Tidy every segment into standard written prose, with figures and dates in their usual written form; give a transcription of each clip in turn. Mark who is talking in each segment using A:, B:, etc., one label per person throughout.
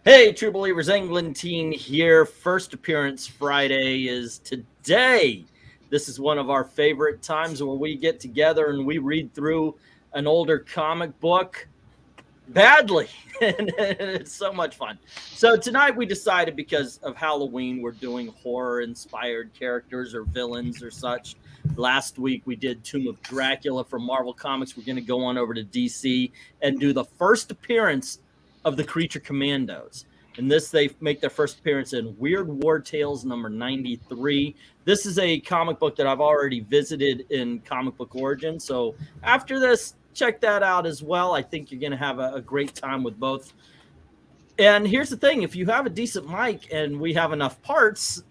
A: Hey, True Believers, Englentine here. First appearance Friday is today. This is one of our favorite times where we get together and we read through an older comic book badly. And it's so much fun. So tonight we decided, because of Halloween, we're doing horror-inspired characters or villains or such. Last week we did Tomb of Dracula from Marvel Comics. We're going to go on over to DC and do the first appearance of the Creature Commandos. In this, they make their first appearance in Weird War Tales number 93. This is a comic book that I've already visited in Comic Book Origin. So after this, check that out as well. I think you're going to have a great time with both. And here's the thing. If you have a decent mic and we have enough parts,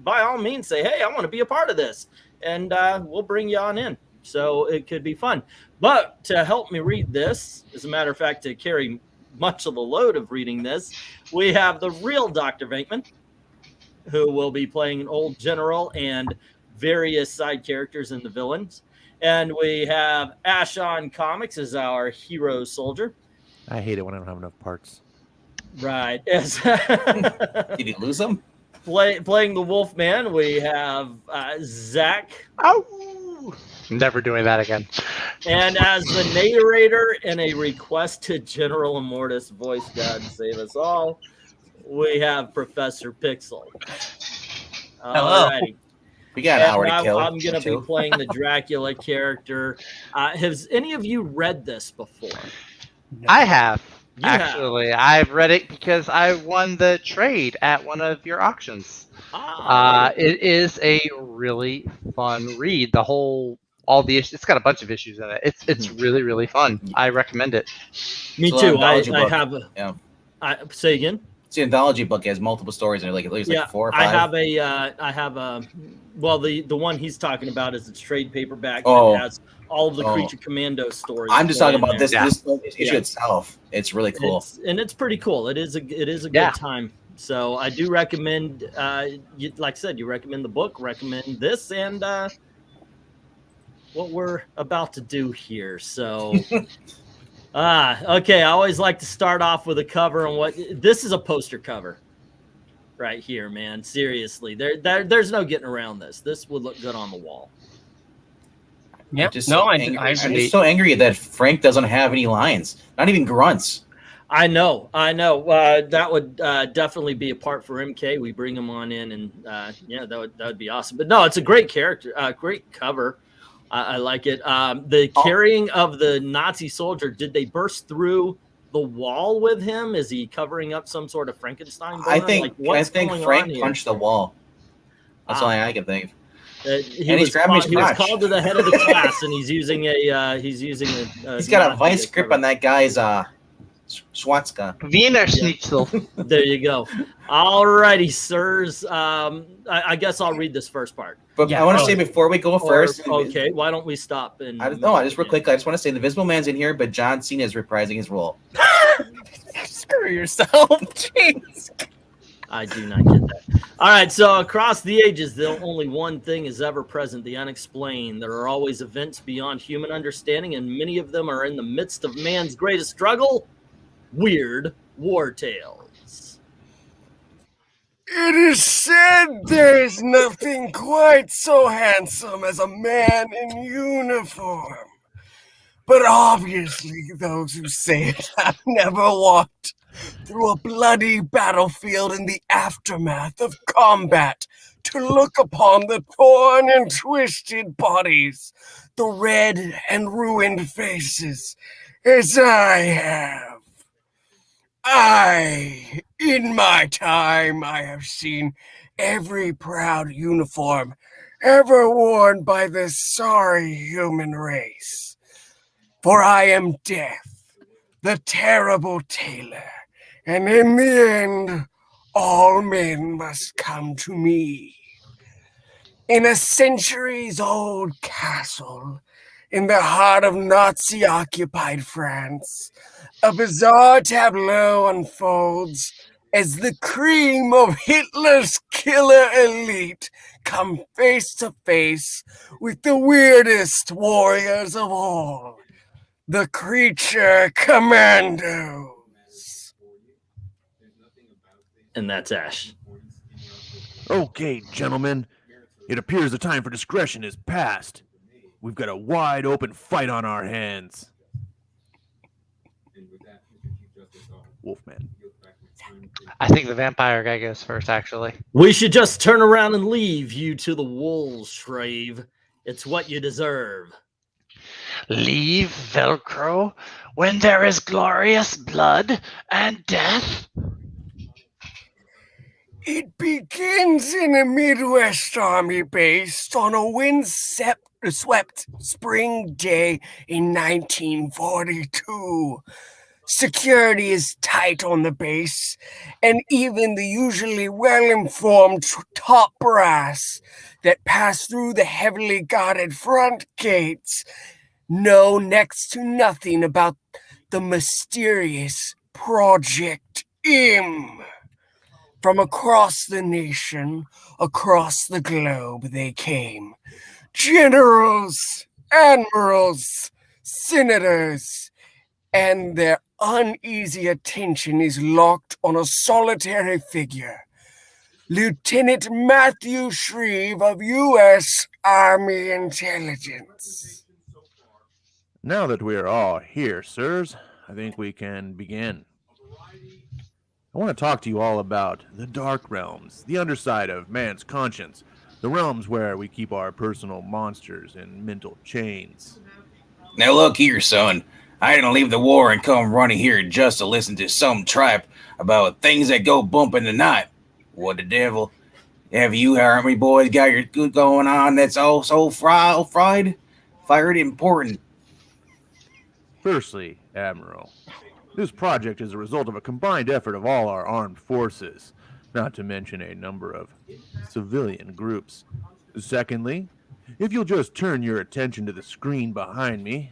A: by all means say, hey, I want to be a part of this. And we'll bring you on in. So it could be fun. But to help me read this, as a matter of fact, to carry much of the load of reading this, we have the real Dr. Venkman, who will be playing an old general and various side characters in the villains. And we have Ash on Comics as our hero soldier.
B: I hate it when I don't have enough parts.
A: Right.
C: Did you lose them?
A: Playing the Wolfman, we have Zach.
D: Oh, never doing that again.
A: And as the narrator in a request to General Immortus, voice God save us all, we have Professor Pixel.
C: Hello.
A: Alrighty.
C: We got an hour to kill.
A: I'm going to be playing the Dracula character. Has any of you read this before?
D: No. I have. Actually, I've read it because I won the trade at one of your auctions. It is a really fun read. All the issues. It's got a bunch of issues in it. It's really, really fun. I recommend it.
A: Me too. I have. Say again.
C: It's an anthology book. It has multiple stories in it, like at least like 4 or 5.
A: I have a. Well, the one he's talking about is its trade paperback
C: that
A: has all of the Creature Commando stories.
C: I'm just talking about this issue itself. It's really cool,
A: and it's pretty cool. It is a good time. So I do recommend. Like I said, you recommend the book, recommend this, and what we're about to do here. So. Okay. I always like to start off with a cover on this is a poster cover right here, man. Seriously, there's no getting around this. This would look good on the wall.
C: Yeah. I'm just so angry that Frank doesn't have any lines, not even grunts.
A: I know. That would definitely be a part for MK. We bring him on in, and that would be awesome. But no, it's a great character, great cover. I like it. The carrying of the Nazi soldier, did they burst through the wall with him? Is he covering up some sort of Frankenstein?
C: I think Frank punched the wall. That's all I can think of.
A: He was called to the head of the class, and he's using a. He's got
C: a vice grip on that guy's Schwarzka.
D: Wiener Schnitzel.
A: There you go. All righty, sirs. I guess I'll read this first part.
C: But I want to say before we go first.
A: Okay, why don't we stop?
C: Just real quick. I just want to say the Visible Man's in here, but John Cena is reprising his role.
E: Screw yourself. Jeez.
A: I do not get that. All right, so across the ages, only one thing is ever present, the unexplained. There are always events beyond human understanding, and many of them are in the midst of man's greatest struggle. Weird War Tales.
E: It is said there is nothing quite so handsome as a man in uniform. But obviously those who say it have never walked through a bloody battlefield in the aftermath of combat to look upon the torn and twisted bodies, the red and ruined faces, as I have. In my time, I have seen every proud uniform ever worn by this sorry human race. For I am Death, the terrible tailor, and in the end, all men must come to me. In a centuries-old castle, in the heart of Nazi-occupied France, a bizarre tableau unfolds as the cream of Hitler's killer elite come face to face with the weirdest warriors of all, the Creature Commandos.
A: And that's Ash.
B: Okay, gentlemen. It appears the time for discretion is past. We've got a wide open fight on our hands. Wolfman.
D: I think the vampire guy goes first, actually.
A: We should just turn around and leave you to the wolves, Shrave. It's what you deserve.
D: Leave Velcro when there is glorious blood and death?
E: It begins in a Midwest Army base on a wind-swept spring day in 1942. Security is tight on the base, and even the usually well-informed top brass that pass through the heavily guarded front gates know next to nothing about the mysterious Project M. From across the nation, across the globe they came. Generals, admirals, senators, and their uneasy attention is locked on a solitary figure, Lieutenant Matthew Shreve of U.S. Army Intelligence.
B: Now that we're all here, sirs, I think we can begin. I want to talk to you all about the dark realms, the underside of man's conscience, the realms where we keep our personal monsters in mental chains.
C: Now look here, son. I didn't leave the war and come running here just to listen to some tripe about things that go bump in the night. What the devil? Have you army boys got your good going on that's all so fried? Fired important.
B: Firstly, Admiral, this project is a result of a combined effort of all our armed forces, not to mention a number of civilian groups. Secondly, if you'll just turn your attention to the screen behind me,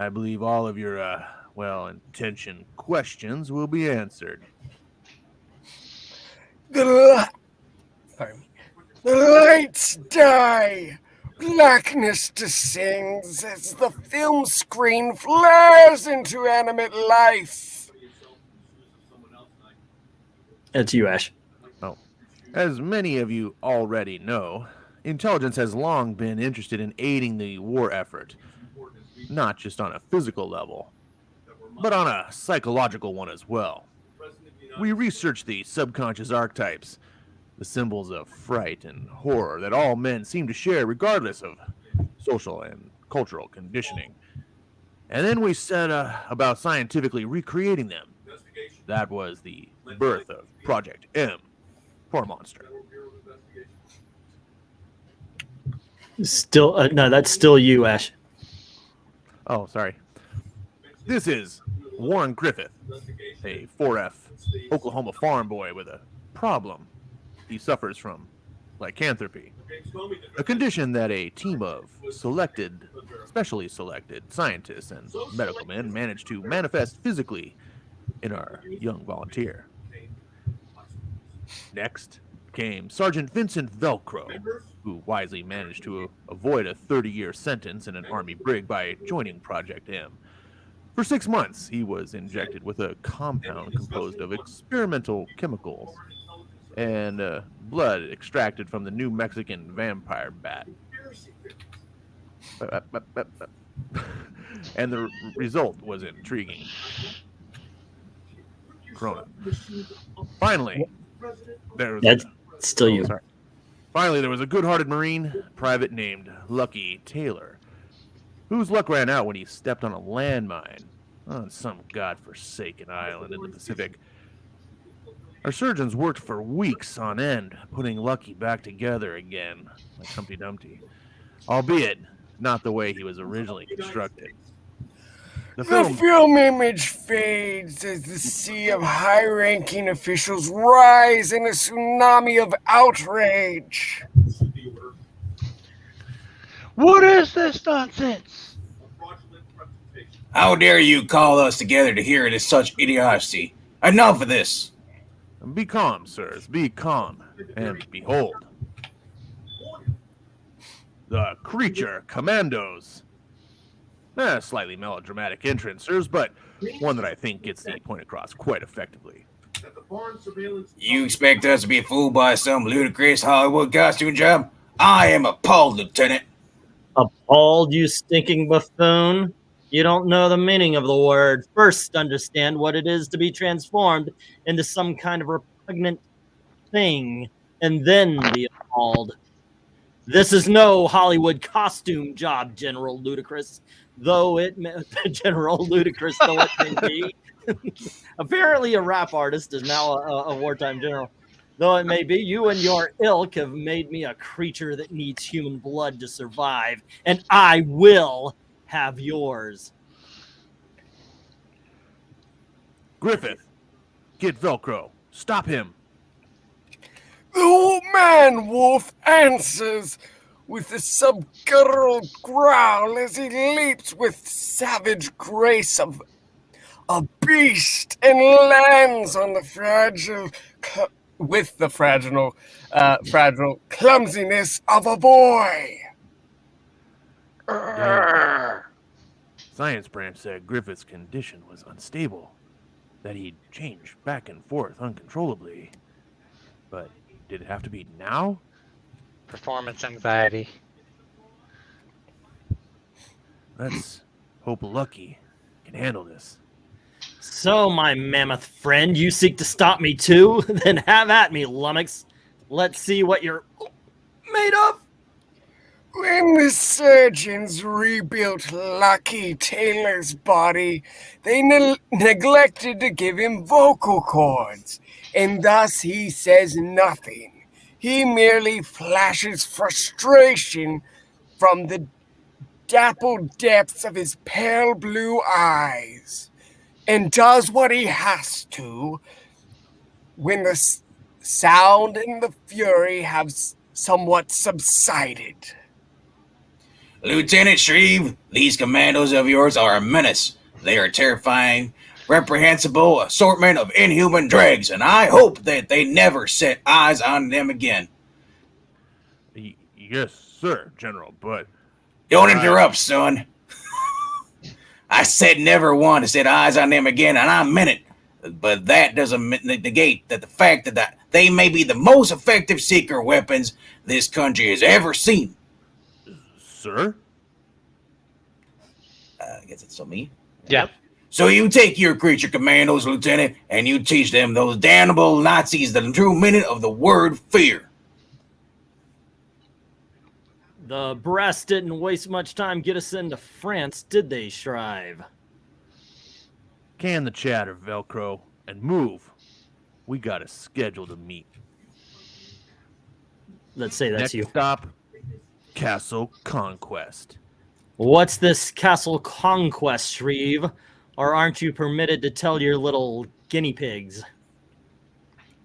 B: I believe all of your, well-intentioned questions will be answered.
E: The lights die. Blackness descends as the film screen flares into animate life.
A: That's you, Ash.
B: Oh. As many of you already know, intelligence has long been interested in aiding the war effort, not just on a physical level, but on a psychological one as well. We research the subconscious archetypes, the symbols of fright and horror that all men seem to share regardless of social and cultural conditioning. And then we set about scientifically recreating them. That was the birth of Project M, Poor Monster.
A: Still, no, that's still you, Ash.
B: Oh, sorry. This is Warren Griffith, a 4F Oklahoma farm boy with a problem. He suffers from lycanthropy, a condition that a team of specially selected scientists and medical men managed to manifest physically in our young volunteer. Next came Sergeant Vincent Velcro, who wisely managed to avoid a 30-year sentence in an Army brig by joining Project M. For 6 months, he was injected with a compound composed of experimental chemicals and blood extracted from the New Mexican vampire bat. And the result was intriguing. Corona. Finally, there was
A: That's still you.
B: Sorry. Finally, there was a good-hearted Marine private named Lucky Taylor, whose luck ran out when he stepped on a landmine on some godforsaken island in the Pacific. Our surgeons worked for weeks on end, putting Lucky back together again, like Humpty Dumpty, albeit not the way he was originally constructed.
E: The film image fades as the sea of high-ranking officials rise in a tsunami of outrage.
D: What is this nonsense?
C: How dare you call us together to hear it as such idiocy? Enough of this.
B: Be calm, sirs, be calm, and behold. The Creature Commandos. A slightly melodramatic entrance, sirs, but one that I think gets the point across quite effectively.
C: You expect us to be fooled by some ludicrous Hollywood costume job? I am appalled, Lieutenant.
A: Appalled, you stinking buffoon? You don't know the meaning of the word. First, understand what it is to be transformed into some kind of repugnant thing, and then be appalled. This is no Hollywood costume job, General Ludicrous, though it may, General Ludicrous, though it may be. Apparently, a rap artist is now a wartime general. Though it may be, you and your ilk have made me a creature that needs human blood to survive, and I will have yours.
B: Griffith, get Velcro. Stop him.
E: The old man wolf answers with a subguttural growl as he leaps with savage grace of a beast and lands on the fragile fragile clumsiness of a boy.
B: Science branch said Griffith's condition was unstable, that he'd change back and forth uncontrollably. But did it have to be now?
D: Performance anxiety.
B: Let's hope Lucky can handle this.
A: So, my mammoth friend, you seek to stop me too? Then have at me, lummox. Let's see what you're made of.
E: When the surgeons rebuilt Lucky Taylor's body, they neglected to give him vocal cords, and thus he says nothing. He merely flashes frustration from the dappled depths of his pale blue eyes, and does what he has to when the sound and the fury have somewhat subsided.
C: Lieutenant Shreve, these commandos of yours are a menace. They are terrifying, reprehensible assortment of inhuman dregs, and I hope that they never set eyes on them again.
B: Yes, sir, General, but...
C: Don't interrupt, son. I said never want to set eyes on them again, and I meant it. But that doesn't negate that the fact that they may be the most effective seeker weapons this country has ever seen.
B: Sir?
C: I guess it's on me.
D: Yeah.
C: So you take your creature commandos, Lieutenant, and you teach them, those damnable Nazis, the true meaning of the word fear.
A: The brass didn't waste much time get us into France, did they, Shrive?
B: Can the chatter, Velcro, and move. We got a schedule to meet.
A: Let's say that's
B: Next
A: you.
B: stop, Castle Conquest.
A: What's this Castle Conquest, Shreve? Or aren't you permitted to tell your little guinea pigs?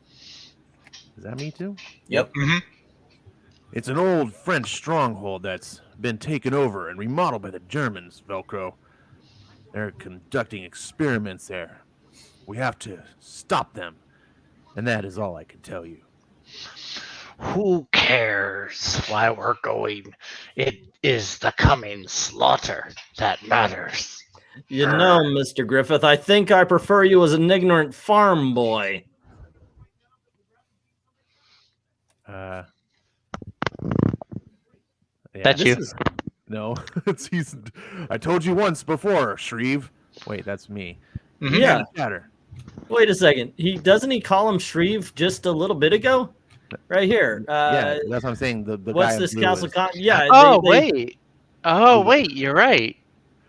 B: Is that me too?
C: Yep.
D: Mm-hmm.
B: It's an old French stronghold that's been taken over and remodeled by the Germans, Velcro. They're conducting experiments there. We have to stop them. And that is all I can tell you.
D: Who cares why we're going? It is the coming slaughter that matters.
A: You know, Mr. Griffith, I think I prefer you as an ignorant farm boy.
B: Yeah,
D: That's you.
B: No, I told you once before, Shreve. Wait, that's me.
D: Mm-hmm.
A: Yeah.
B: Chatter.
A: Wait a second. Doesn't he call him Shreve just a little bit ago? Right here.
B: Yeah, that's what I'm saying. The
A: what's
B: guy
A: this
B: in blue
A: Castle
B: is-
A: Con? Yeah.
D: Wait. Oh, wait. You're right.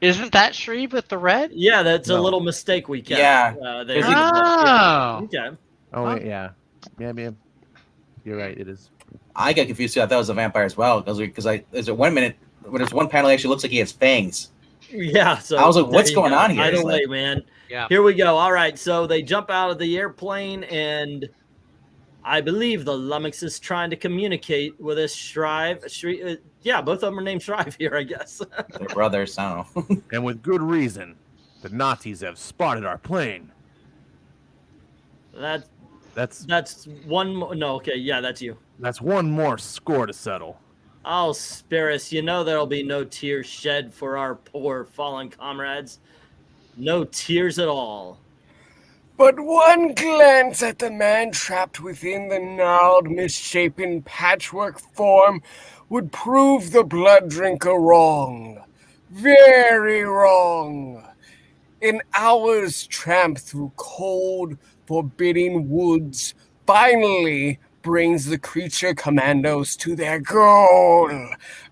D: Isn't that Shreve with the red?
A: Yeah, that's a
B: No.
A: little mistake we kept.
C: Yeah.
A: There.
D: Oh.
A: Okay.
B: Oh, wait, yeah. Yeah. You're right, it is.
C: I got confused too. I thought it was a vampire as well because there's a 1 minute when there's one panel that actually looks like he has fangs.
A: Yeah. So
C: I was like, what's
A: there you
C: going
A: go.
C: on here?
A: Either
C: It's
A: way,
C: like-
A: man.
D: Yeah.
A: Here we go. All right. So they jump out of the airplane, and I believe the Lummox is trying to communicate with this Shrive. Yeah, both of them are named Shrive here, I guess.
C: They're brothers. I don't know.
B: And with good reason. The Nazis have spotted our plane.
A: That's one. No, okay. Yeah, that's you.
B: That's one more score to settle.
A: Oh, Spirus, you know there'll be no tears shed for our poor fallen comrades. No tears at all.
E: But one glance at the man trapped within the gnarled, misshapen patchwork form would prove the blood drinker wrong. Very wrong. An hour's tramp through cold, forbidding woods finally brings the Creature Commandos to their goal.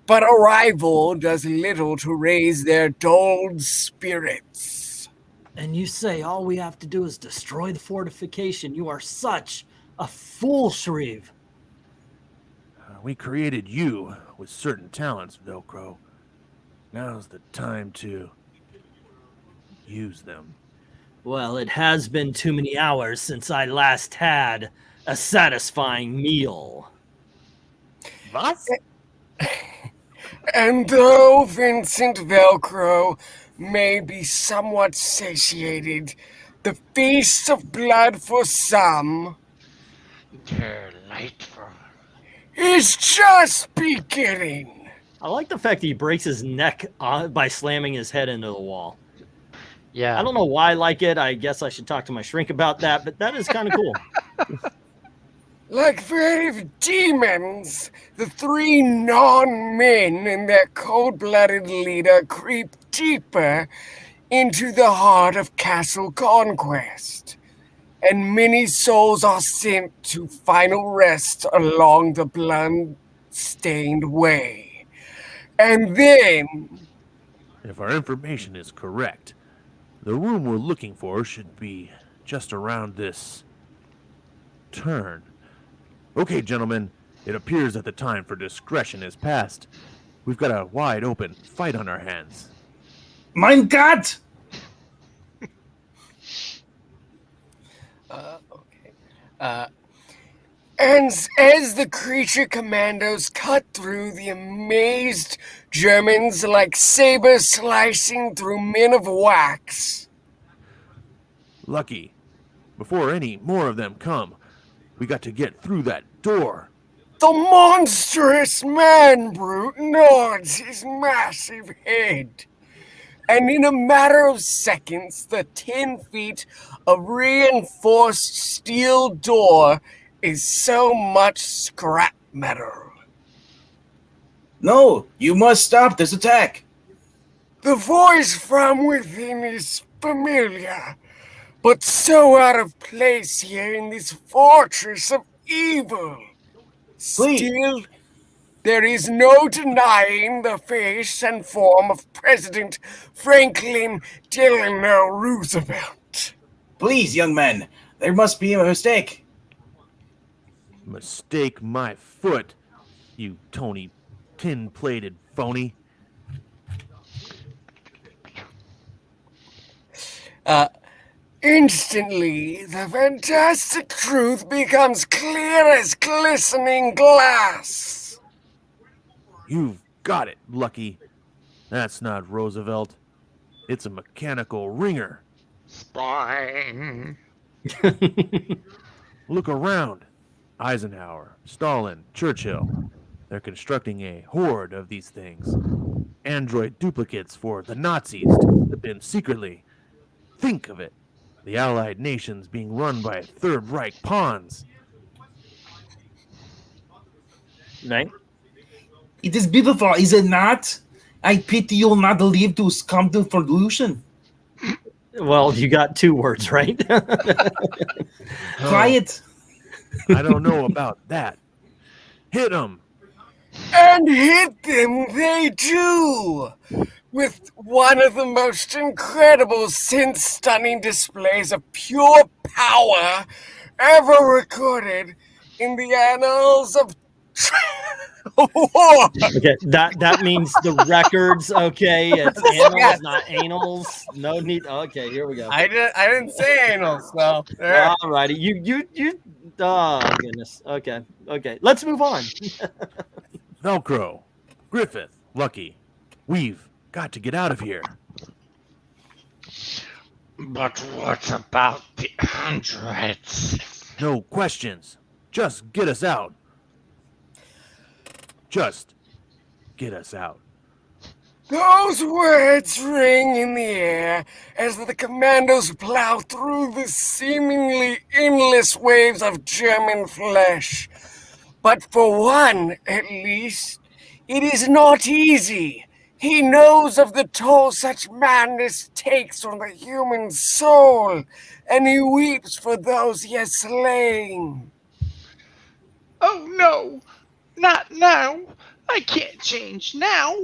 E: But arrival does little to raise their dulled spirits.
A: And you say all we have to do is destroy the fortification. You are such a fool, Shreve.
B: We created you with certain talents, Velcro. Now's the time to use them.
A: Well, it has been too many hours since I last had a satisfying meal.
B: Was?
E: And though Vincent Velcro may be somewhat satiated, the feast of blood for some
D: Delightful.
E: is just beginning.
A: I like the fact that he breaks his neck by slamming his head into the wall.
D: Yeah.
A: I don't know why I like it. I guess I should talk to my shrink about that, but that is kind of cool.
E: Like brave demons, the three non-men and their cold-blooded leader creep deeper into the heart of Castle Conquest, and many souls are sent to final rest along the blood-stained way. And then,
B: If our information is correct, the room we're looking for should be just around this turn. Okay, gentlemen, it appears that the time for discretion is past. We've got a wide open fight on our hands.
C: Mein Gott!
E: as the Creature Commandos cut through the amazed Germans like sabers slicing through men of wax,
B: Lucky, before any more of them come, we got to get through that door.
E: the monstrous man-brute nods his massive head, and in a matter of seconds, the 10 feet of reinforced steel door is so much scrap metal.
C: No, you must stop this attack.
E: The voice from within is familiar, but so out of place here in this fortress of evil.
C: Please.
E: Still, there is no denying the face and form of President Franklin Delano Roosevelt.
C: Please, young man, there must be a mistake.
B: Mistake my foot, you Tony tin-plated phony.
E: Instantly, the fantastic truth becomes clear as glistening glass.
B: You've got it, Lucky. That's not Roosevelt. It's a mechanical ringer.
D: Spine.
B: Look around. Eisenhower, Stalin, Churchill. They're constructing a horde of these things. Android duplicates for the Nazis to slip in secretly. Think of it. The Allied nations being run by Third Reich pawns.
A: Right?
C: It is beautiful, is it not? I pity you not live to come to conclusion.
A: Well, you got two words, right?
C: Quiet.
B: I don't know about that. Hit 'em.
E: And hit them they do! With one of the most incredible, sense-stunning displays of pure power ever recorded in the annals of war.
A: Okay, that means the records. Okay, it's annals, not anals. No need. Okay, here we go.
E: I didn't say anal, so there.
A: All righty, you. Oh goodness. Okay. Let's move on.
B: Velcro, Griffith, Lucky. We've got to get out of here.
D: But what about the androids?
B: No questions. Just get us out. Just get us out.
E: Those words ring in the air as the commandos plow through the seemingly endless waves of German flesh. But for one, at least, it is not easy. He knows of the toll such madness takes on the human soul, and he weeps for those he has slain.
D: Oh no, not now. I can't change now.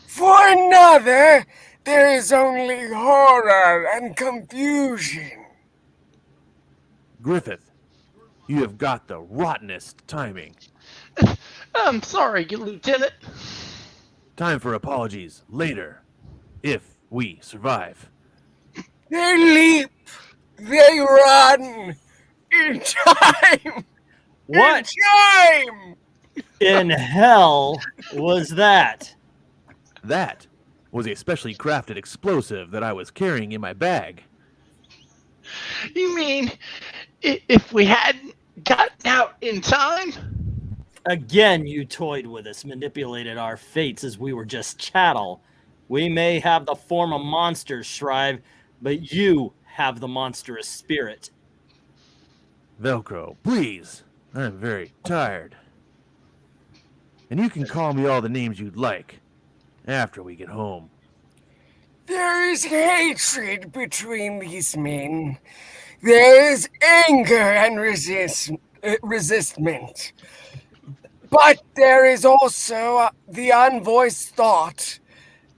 E: For another, there is only horror and confusion.
B: Griffith, you have got the rottenest timing.
D: I'm sorry, Lieutenant.
B: Time for apologies later, if we survive.
E: They leap, they run, in time,
A: What
E: in time.
A: in hell was that?
B: That was a specially crafted explosive that I was carrying in my bag.
D: You mean if we hadn't gotten out in time?
A: Again, you toyed with us, manipulated our fates as we were just chattel. We may have the form of monsters, Shrive, but you have the monstrous spirit.
B: Velcro, please. I'm very tired. And you can call me all the names you'd like after we get home.
E: There is hatred between these men. There is anger and resistment. But there is also the unvoiced thought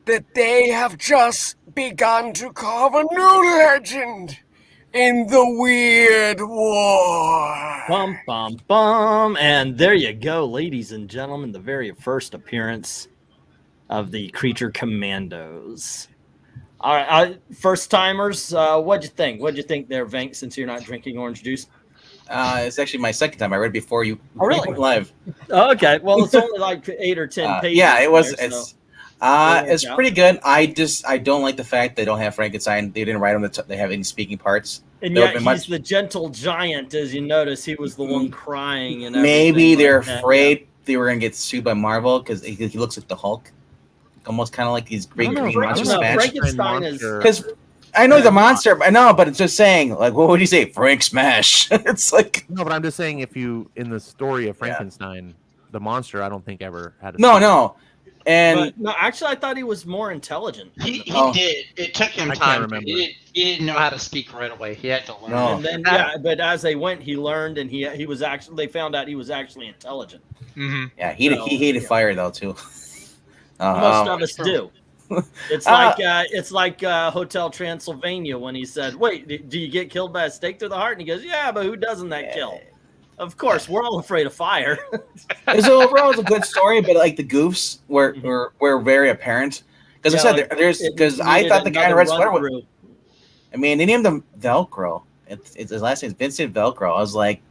E: that they have just begun to carve a new legend in the Weird War.
A: Bum, bum, bum. And there you go, ladies and gentlemen, the very first appearance of the Creature Commandos. All right, first timers, what'd you think? What'd you think there, Vank, since you're not drinking orange juice?
C: It's actually my second time. I read it before you
A: really?
C: went live.
A: Oh, okay, well, it's only like 8 or 10 pages.
C: Yeah, it was.
A: There,
C: It's pretty good. I don't like the fact they don't have Frankenstein. They didn't write him. They have any speaking parts.
A: And yet he's the gentle giant, as you notice. He was the one crying. And
C: maybe they're afraid they were going to get sued by Marvel because he looks like the Hulk. Almost kind of like these great green monster smash.
A: Frankenstein is...
C: Because I know he's a monster. I know, but it's just saying, like, what would you say? Frank Smash. It's like...
B: No, but I'm just saying if you, in the story of Frankenstein, the monster, I don't think ever had a...
C: No. And
A: no, actually, I thought he was more intelligent.
D: He did. It took him time. He didn't know how to speak right away. He had to learn.
C: No.
A: And then, but as they went, he learned, and he was actually. They found out he was actually intelligent.
D: Mm-hmm.
C: Yeah, he hated fire though too.
A: Most of us do. It's like Hotel Transylvania when he said, "Wait, do you get killed by a stake through the heart?" And he goes, "Yeah, but who doesn't that kill?" Of course, we're all afraid of fire.
C: So overall, it's a good story, but like the goofs were very apparent. Because I said because I thought the guy in the red sweater. I mean, they named him Velcro. His last name is Vincent Velcro. I was like,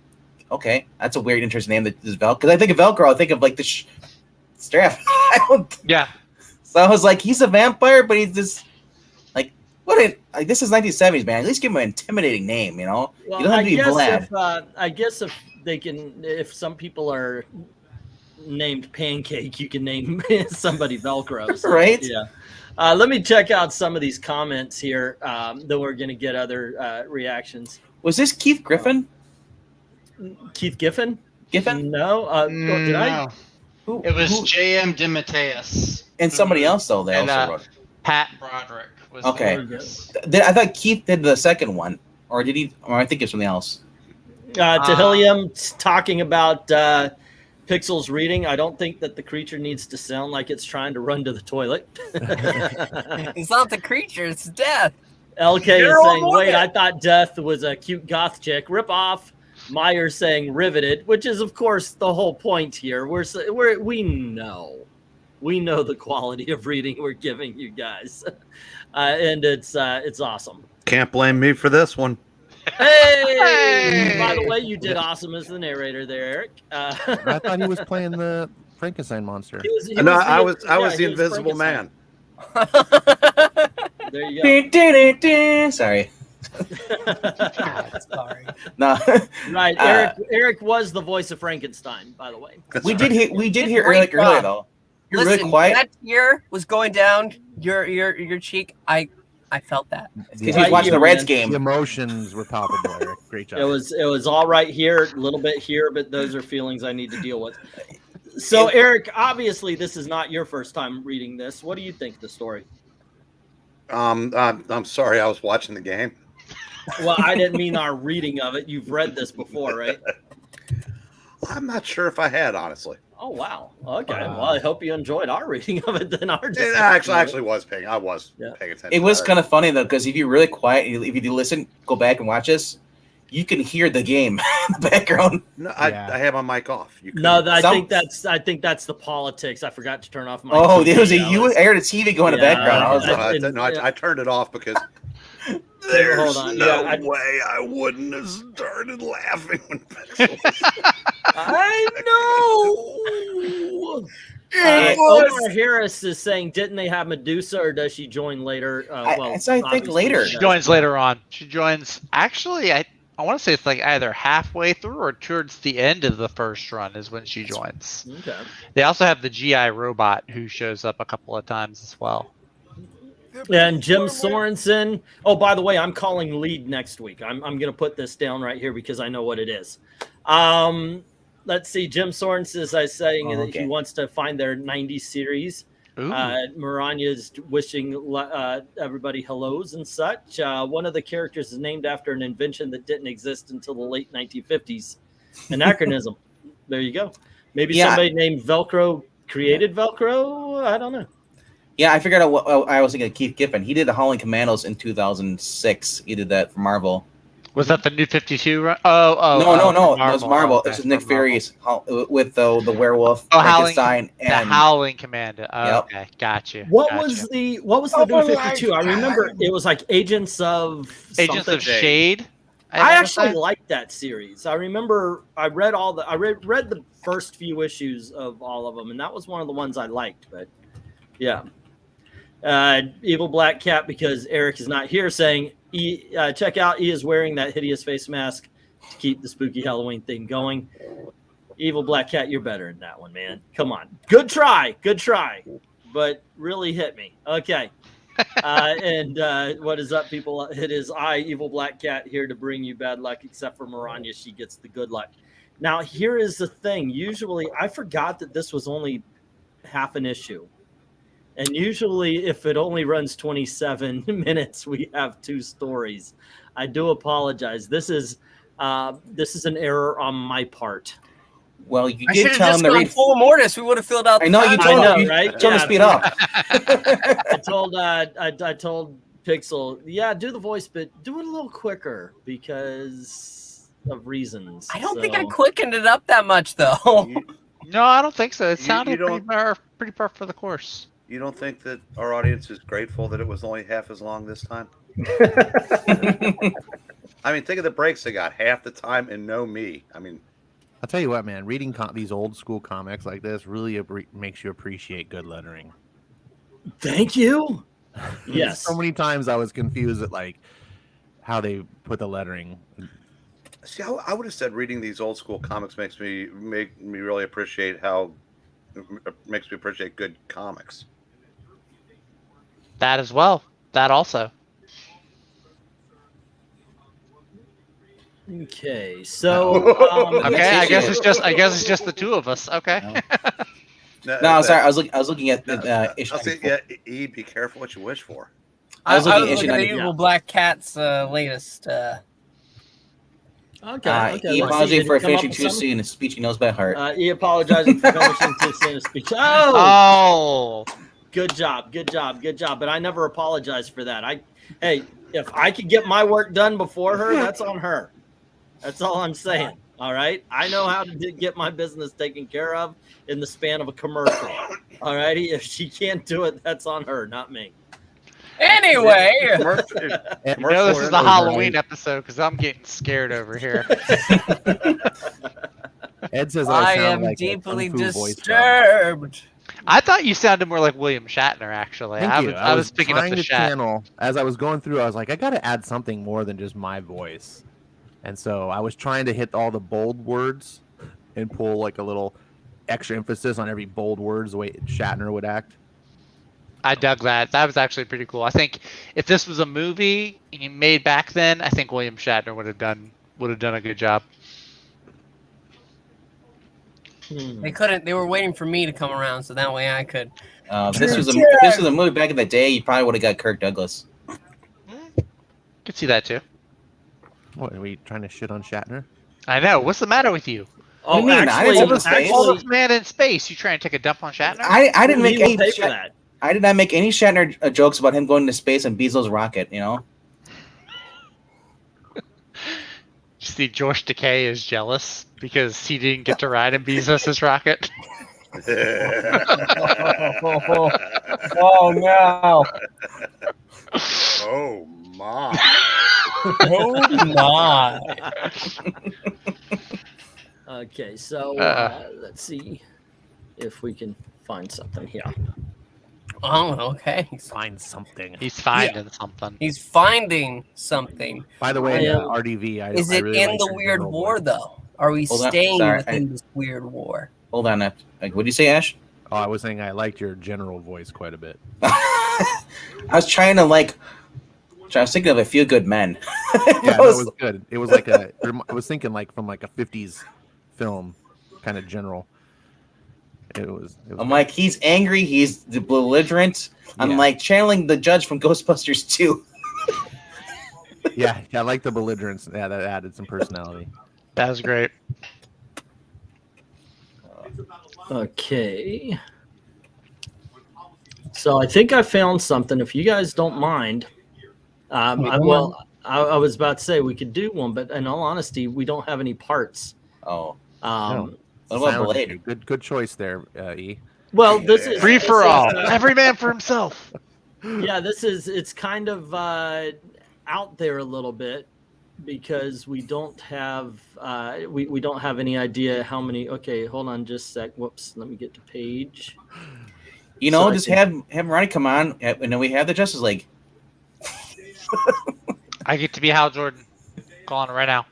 C: okay, that's a weird, interesting name. That is Velcro. Because I think of Velcro, I think of like the strap.
D: Yeah.
C: So I was like, he's a vampire, but he's just like, this is 1970s, man. At least give him an intimidating name, you know.
A: Well,
C: you don't have to be Vlad.
A: I guess if they can, if some people are named Pancake, you can name somebody Velcro. So,
C: right?
A: Yeah. Let me check out some of these comments here. That we're going to get other reactions.
C: Was this Keith Griffin?
A: Keith Giffen?
C: Giffen?
A: No. Did I?
D: Who? It was J.M. DeMatteis.
C: And somebody else, though. They also wrote.
D: Pat Broderick was
C: okay. I thought Keith did the second one. Or did he? Or I think it's something else.
A: Tehillium talking about Pixel's reading. I don't think that the creature needs to sound like it's trying to run to the toilet.
F: It's not the creature, it's death.
A: LK is saying, wait, I thought Death was a cute goth chick. Rip off. Meyer saying riveted, which is, of course, the whole point here. We know the quality of reading we're giving you guys. And it's awesome.
G: Can't blame me for this one.
A: Hey! By the way, you did awesome as the narrator there, Eric.
B: I thought he was playing the Frankenstein monster.
G: I was the Invisible Man.
A: There you go.
C: Sorry.
F: Sorry.
C: No.
A: Right, Eric was the voice of Frankenstein, by the way.
C: We did hear Eric earlier though. You're
F: Listen,
C: really quiet.
F: that tear was going down your cheek. I felt that.
C: Because
A: Right
C: he's watching
A: here,
C: the Reds
A: man.
C: game.
B: The emotions were palpable, Eric. Great job.
A: It was all right here, a little bit here, but those are feelings I need to deal with. So, Eric, obviously, this is not your first time reading this. What do you think of the story?
G: I'm sorry, I was watching the game.
A: Well, I didn't mean our reading of it. You've read this before, right?
G: I'm not sure if I had, honestly.
A: Oh, wow. Okay. Well, I hope you enjoyed our reading of it than our
G: I
A: discussion.
G: actually was paying. I was
A: Yeah.
G: paying attention.
C: It was kind of funny though, because if you're really quiet, if you do listen, go back and watch this, you can hear the game in the background.
G: No,
B: Yeah.
G: I had my mic off. You
A: No,
G: couldn't-
A: I think that's the politics. I forgot to turn off my.
C: Oh,
A: TV.
C: there was a
A: I was-
C: I heard a TV going in the
A: Yeah,
C: background. I was
A: I-
C: like,
G: I turned it off because
A: Hold
G: there's
A: on.
G: no
A: Yeah,
G: way I wouldn't have started laughing when Pixel was
A: I know. Omar Harris is saying, didn't they have Medusa, or does she join later?
C: I think
A: obviously
C: later.
A: she
D: She
A: does.
D: joins later on. She joins. Actually, I want to say it's like either halfway through or towards the end of the first run is when she joins.
A: Okay.
D: They also have the GI robot who shows up a couple of times as well.
A: And Jim Sorensen. Oh, by the way, I'm calling lead next week. I'm going to put this down right here because I know what it is. Let's see. Jim Sorensen is saying that he wants to find their 90s series.
D: Ooh.
A: Miranya's wishing everybody hellos and such. One of the characters is named after an invention that didn't exist until the late 1950s. Anachronism. There you go. Maybe somebody named Velcro created Velcro. I don't know.
C: yeah, I figured out what I was thinking of Keith Giffen. He did the Howling Commandos in 2006. He did that for Marvel.
D: Was that the new 52 run?
C: No, that was Marvel.
D: Okay,
C: This is Nick
D: for Marvel.
C: Fury's with the werewolf,
D: Oh, Howling,
C: Frankenstein,
D: the
C: and
D: Howling Commando. Oh,
C: Yep.
D: Okay, got you.
A: What
D: got
A: was
D: you.
A: the new 52? I remember it was like Agents of
D: Agents
A: something.
D: of Shade?
A: I
D: wanna
A: actually
D: say?
A: liked that series. I remember I read read the first few issues of all of them, and that was one of the ones I liked. But yeah, Evil Black Cat, because Eric is not here, saying check out E is wearing that hideous face mask to keep the spooky Halloween theme going. Evil Black Cat, you're better than that one, man. Come on, good try, but really hit me. Okay. And what is up, people? It is I, Evil Black Cat, here to bring you bad luck, except for Miranya. She gets the good luck. Now, here is the thing. Usually, I forgot that this was only half an issue. And usually, if it only runs 27 minutes, we have 2 stories. I do apologize. This is an error on my part.
C: well, you
F: I
C: did
F: should have
C: tell him
F: just
C: to
F: gone
C: read.
F: full Mortis. We would have filled out.
C: I know you
F: the
C: told
A: know,
C: him,
A: right?
C: you told him to speed
A: Yeah.
C: up.
A: I told Pixel, yeah, do the voice, but do it a little quicker because of reasons.
F: I don't think I
A: So-
F: quickened it up that much, though.
D: No, I don't think so. It
G: You
D: sounded
G: don't-
D: pretty par for the course.
G: You don't think that our audience is grateful that it was only half as long this time? I mean, think of the breaks they got. Half the time and no me. I mean,
B: I'll tell you what, man. Reading these old school comics like this really makes you appreciate good lettering.
A: Thank you. Yes.
B: So many times I was confused at like how they put the lettering.
G: see, I would have said reading these old school comics makes me really appreciate makes me appreciate good comics.
D: That as well. That also.
A: Okay, so
D: Okay, I guess it's just the 2 of us. Okay.
C: No, I'm sorry. I was looking at the issue.
G: I'll say, yeah, E, be careful what you wish for.
C: I was looking at issue
F: at
C: 90.
F: Evil Black Cat's latest.
A: okay.
C: He
A: let's see,
C: apologizing
A: did
C: for
A: he come up
C: finishing
A: with
C: too
A: something?
C: soon. A speech he knows by heart.
A: He apologizing for finishing too soon a speech. Oh,
D: Oh.
A: good job. But I never apologized for that. Hey, if I could get my work done before her, that's on her. That's all I'm saying. All right. I know how to get my business taken care of in the span of a commercial. All righty. If she can't do it, that's on her, not me.
F: Anyway,
D: You know this is the Halloween episode because I'm getting scared over here.
B: Ed says
F: I
B: sound
F: am
B: like a
F: deeply
B: kung fu voice job.
F: disturbed.
D: I thought you sounded more like William Shatner, actually.
B: Thank you.
D: I was picking up
B: trying
D: the
B: to
D: Shat.
B: channel as I was going through. I was like, I got to add something more than just my voice, and so I was trying to hit all the bold words and pull like a little extra emphasis on every bold words, the way Shatner would act.
D: I dug that. That was actually pretty cool. I think if this was a movie made back then, I think William Shatner would have done a good job.
F: They couldn't. They were waiting for me to come around, so that way I could.
C: If this was a movie back in the day, you probably would have got Kirk Douglas.
D: Could see that too.
B: What, are we trying to shit on Shatner?
D: I know. What's the matter with you?
C: What do you mean? I didn't take a space.
D: Oldest man in space. You trying to take a dump on Shatner?
C: I didn't make any.
A: pay for that.
C: I did not make any Shatner jokes about him going into space and Bezos' rocket. You know.
D: See, George Takei is jealous because he didn't get to ride in Bezos' rocket.
F: Oh no!
G: Oh my!
F: Oh my!
A: Okay, so let's see if we can find something here.
F: Oh, okay.
B: Find something.
D: He's finding something.
F: He's finding something.
B: By the way,
A: I,
B: RDV.
F: Is
B: I
F: it
B: really
F: in
B: like
F: the
B: your
F: weird
B: general
F: war,
B: voice.
F: though? Are we
C: Hold on,
F: staying
C: sorry,
F: within this weird war?
C: Hold on. What did you say, Ash?
B: Oh, I was saying I liked your general voice quite a bit.
C: I was trying to I was thinking of A Few Good Men.
B: Yeah, that was good. It was like I was thinking like from like a 50s film, kind of general. It was
C: I'm like, he's angry, he's belligerent. I'm
B: Yeah.
C: like channeling the judge from Ghostbusters 2.
B: yeah, I like the belligerence. Yeah, that added some personality.
D: That was great.
A: Okay. So I think I found something. If you guys don't mind, I was about to say we could do one, but in all honesty, we don't have any parts.
C: Oh.
A: Um,
C: What about
B: Silent
C: Blade?
B: Hill. Good choice there, E.
A: well, this is
D: Free for
A: this is,
D: all. Every man for himself.
A: Yeah, it's kind of out there a little bit because we don't have we don't have any idea how many. Okay, hold on just a sec. Whoops, let me get to page.
C: You know,
A: So I
C: just
A: think-
C: have Ronnie come on, and then we have the Justice League.
D: I get to be Hal Jordan. Calling it right now.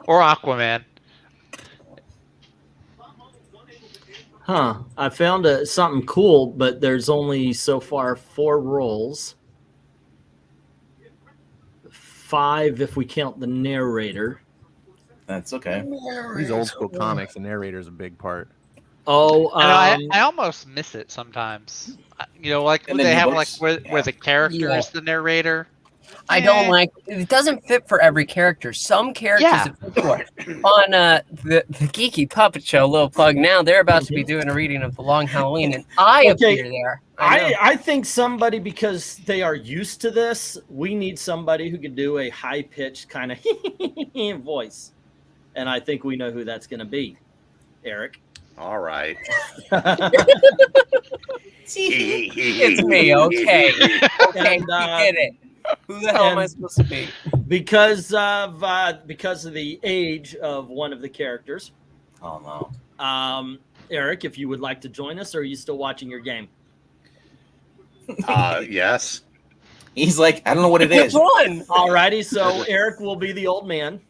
D: Or Aquaman.
A: Huh. I found something cool, but there's only so far 4 roles. 5 if we count the narrator.
C: That's okay.
B: These old school comics, the narrator's a big part.
A: Oh,
D: I almost miss it sometimes. You know, like
C: And
D: when
C: the
D: they
C: new
D: have
C: books?
D: like where the character
F: Yeah.
D: is the narrator.
F: I don't like it. Doesn't fit for every character. Some characters
D: Yeah.
F: it fits for. On the Geeky Puppet Show, little plug now, they're about to be doing a reading of The Long Halloween, and I
A: Okay.
F: appear there. I know.
A: I think somebody, because they are used to this, we need somebody who can do a high pitched kind of voice. And I think we know who that's going to be. Eric.
G: All right.
F: It's me, okay. Okay,
A: And,
F: we get it. Who the hell am I
A: and-
F: supposed to be?
A: Because of the age of one of the characters.
C: Oh no.
A: Eric, if you would like to join us, or are you still watching your game?
G: Yes.
C: He's like, I don't know what it
F: Which
C: is.
F: one?
A: Alrighty, so Eric will be the old man.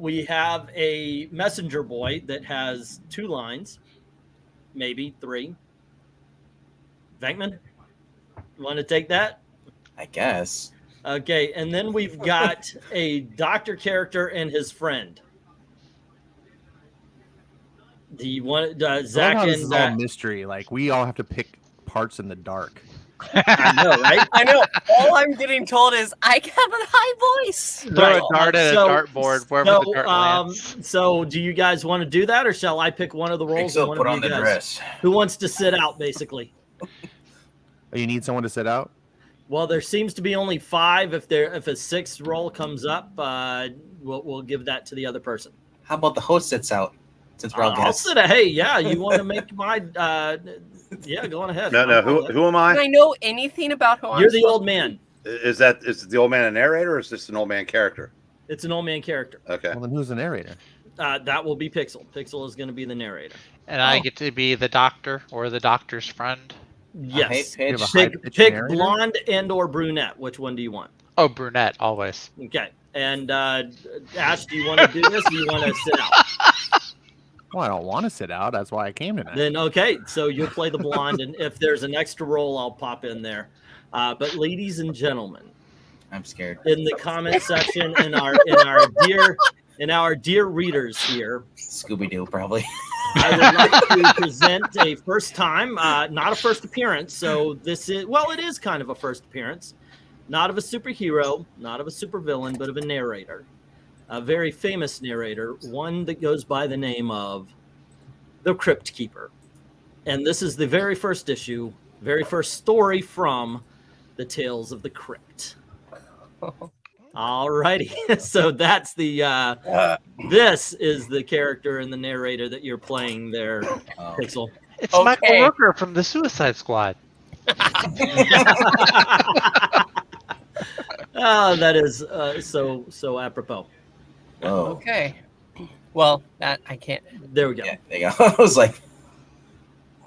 A: We have a messenger boy that has 2 lines, maybe 3. Venkman, you want to take that?
C: I guess.
A: Okay, and then we've got a doctor character and his friend. Do you want
B: I love
A: Zach
B: how this
A: and
B: is all mystery. Like we all have to pick parts in the dark.
A: I know, right?
F: I know. All I'm getting told is I have a high voice.
D: Throw
A: Right.
D: a dart at
A: So-
D: a dartboard wherever the dart lands.
A: So do you guys want to do that, or shall I pick one of the roles? and one
C: put
A: of
C: on
A: you
C: the
A: guys?
C: dress.
A: Who wants to sit out, basically?
B: Oh, you need someone to sit out?
A: Well, there seems to be only 5. If a 6th role comes up, we'll give that to the other person.
C: How about the host sits out? Since we're all
A: I'll
C: guests.
A: sit. Hey, yeah, you want to make my? Yeah, go on ahead.
G: No.
A: I'm cool with
G: Who am
F: Do I
G: I?
F: know anything about who I'm
A: You're the
F: supposed
A: old
F: to
A: man.
G: Is the old man a narrator, or is this an old man character?
A: It's an old man character.
G: Okay.
B: Well, then who's the narrator?
A: That will be Pixel. Pixel is going to be the narrator.
D: And I get to be the doctor or the doctor's friend.
A: Yes.
B: You have a
A: Pick
B: high-pitched
A: pick
B: narrator?
A: blonde and or brunette. Which one do you want?
D: Oh, brunette, always.
A: Okay. And Ash, do you want to do this, or do you want to sit out?
B: Well, I don't want to sit out. That's why I came tonight.
A: Then okay, so you'll play the blonde, and if there's an extra roll, I'll pop in there. But ladies and gentlemen,
C: I'm scared.
A: in the comment section, in our dear readers here,
C: Scooby Doo, probably.
A: I would like to present a first time, not a first appearance. So this is, well, it is kind of a first appearance, not of a superhero, not of a supervillain, but of a narrator, a very famous narrator, one that goes by the name of the Crypt Keeper. And this is the very first issue, very first story from the Tales of the Crypt. All righty. So that's the this is the character and the narrator that you're playing there, Pixel.
D: It's Michael Rooker from the Suicide Squad.
A: Oh, that is so apropos.
C: Oh,
F: Okay. Well, that I can't.
A: There we go.
C: yeah, there you go. I was like,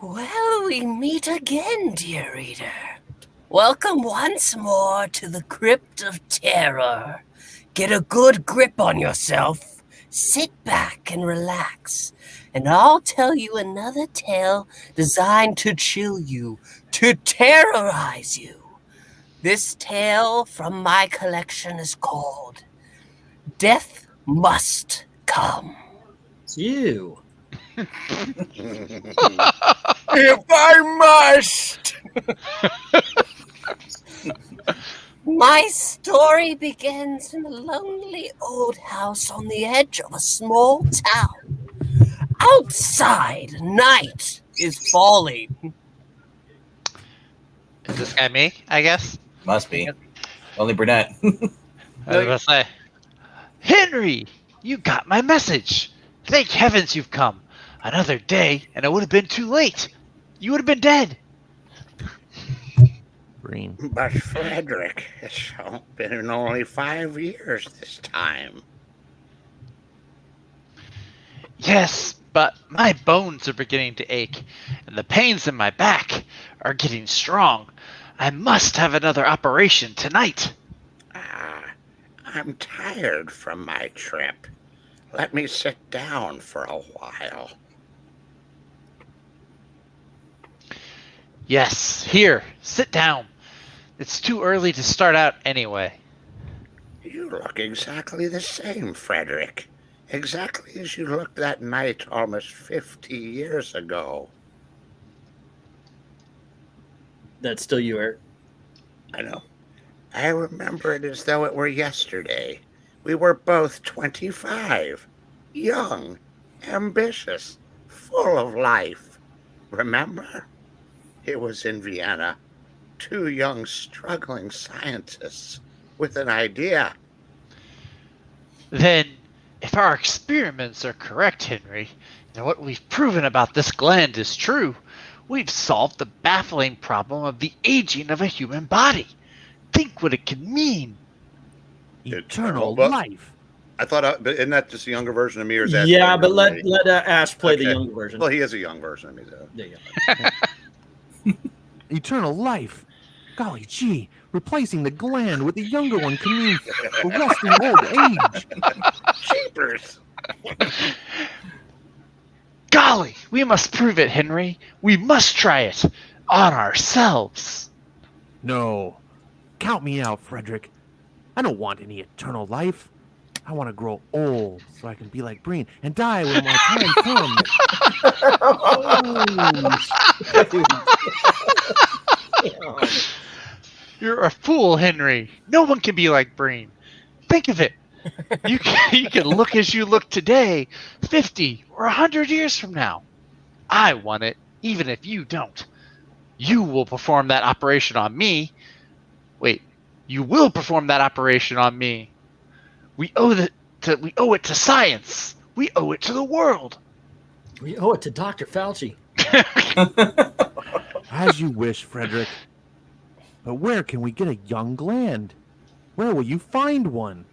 F: Well, we meet again, dear reader. Welcome once more to the Crypt of Terror. Get a good grip on yourself, sit back and relax, and I'll tell you another tale designed to chill you, to terrorize you. This tale from my collection is called Death Must Come.
A: You.
E: If I must.
F: My story begins in a lonely old house on the edge of a small town. Outside, night is falling.
D: Is this guy me, I guess?
C: must be. Only brunette.
D: I was gonna say, Henry, you got my message. Thank heavens you've come. Another day, and it would have been too late. You would have been dead.
B: Green.
H: But Frederick, it's been only 5 years this time.
D: Yes, but my bones are beginning to ache, and the pains in my back are getting strong. I must have another operation tonight.
H: I'm tired from my trip. Let me sit down for a while.
D: Yes, here, sit down. It's too early to start out anyway.
H: You look exactly the same, Frederick. Exactly as you looked that night almost 50 years ago.
A: That's still you, Eric.
H: I know. I remember it as though it were yesterday. We were both 25. Young, ambitious, full of life. Remember? It was in Vienna. 2 young, struggling scientists with an idea.
D: Then, if our experiments are correct, Henry, and what we've proven about this gland is true, we've solved the baffling problem of the aging of a human body. Think what it can mean.
B: Eternal
G: Well,
B: life.
G: I thought, but isn't that just a younger version of me, or is that?
A: Yeah, but let Ash play the
G: Okay.
A: young version.
G: Well, he is a young version of me, though.
A: There you go.
B: Eternal life. Golly gee, replacing the gland with the younger one can mean arresting old age.
H: Cheapers!
D: Golly, we must prove it, Henry. We must try it on ourselves.
B: No. Count me out, Frederick. I don't want any eternal life. I want to grow old so I can be like Breen and die when my time comes.
D: You're a fool, Henry. No one can be like Breen. Think of it. You can look as you look today, 50 or 100 years from now. I want it, even if you don't. You will perform that operation on me. Wait, you will perform that operation on me. We owe it to science. We owe it to the world.
A: We owe it to Dr. Fauci.
B: As you wish, Frederick. But where can we get a young gland? Where will you find one?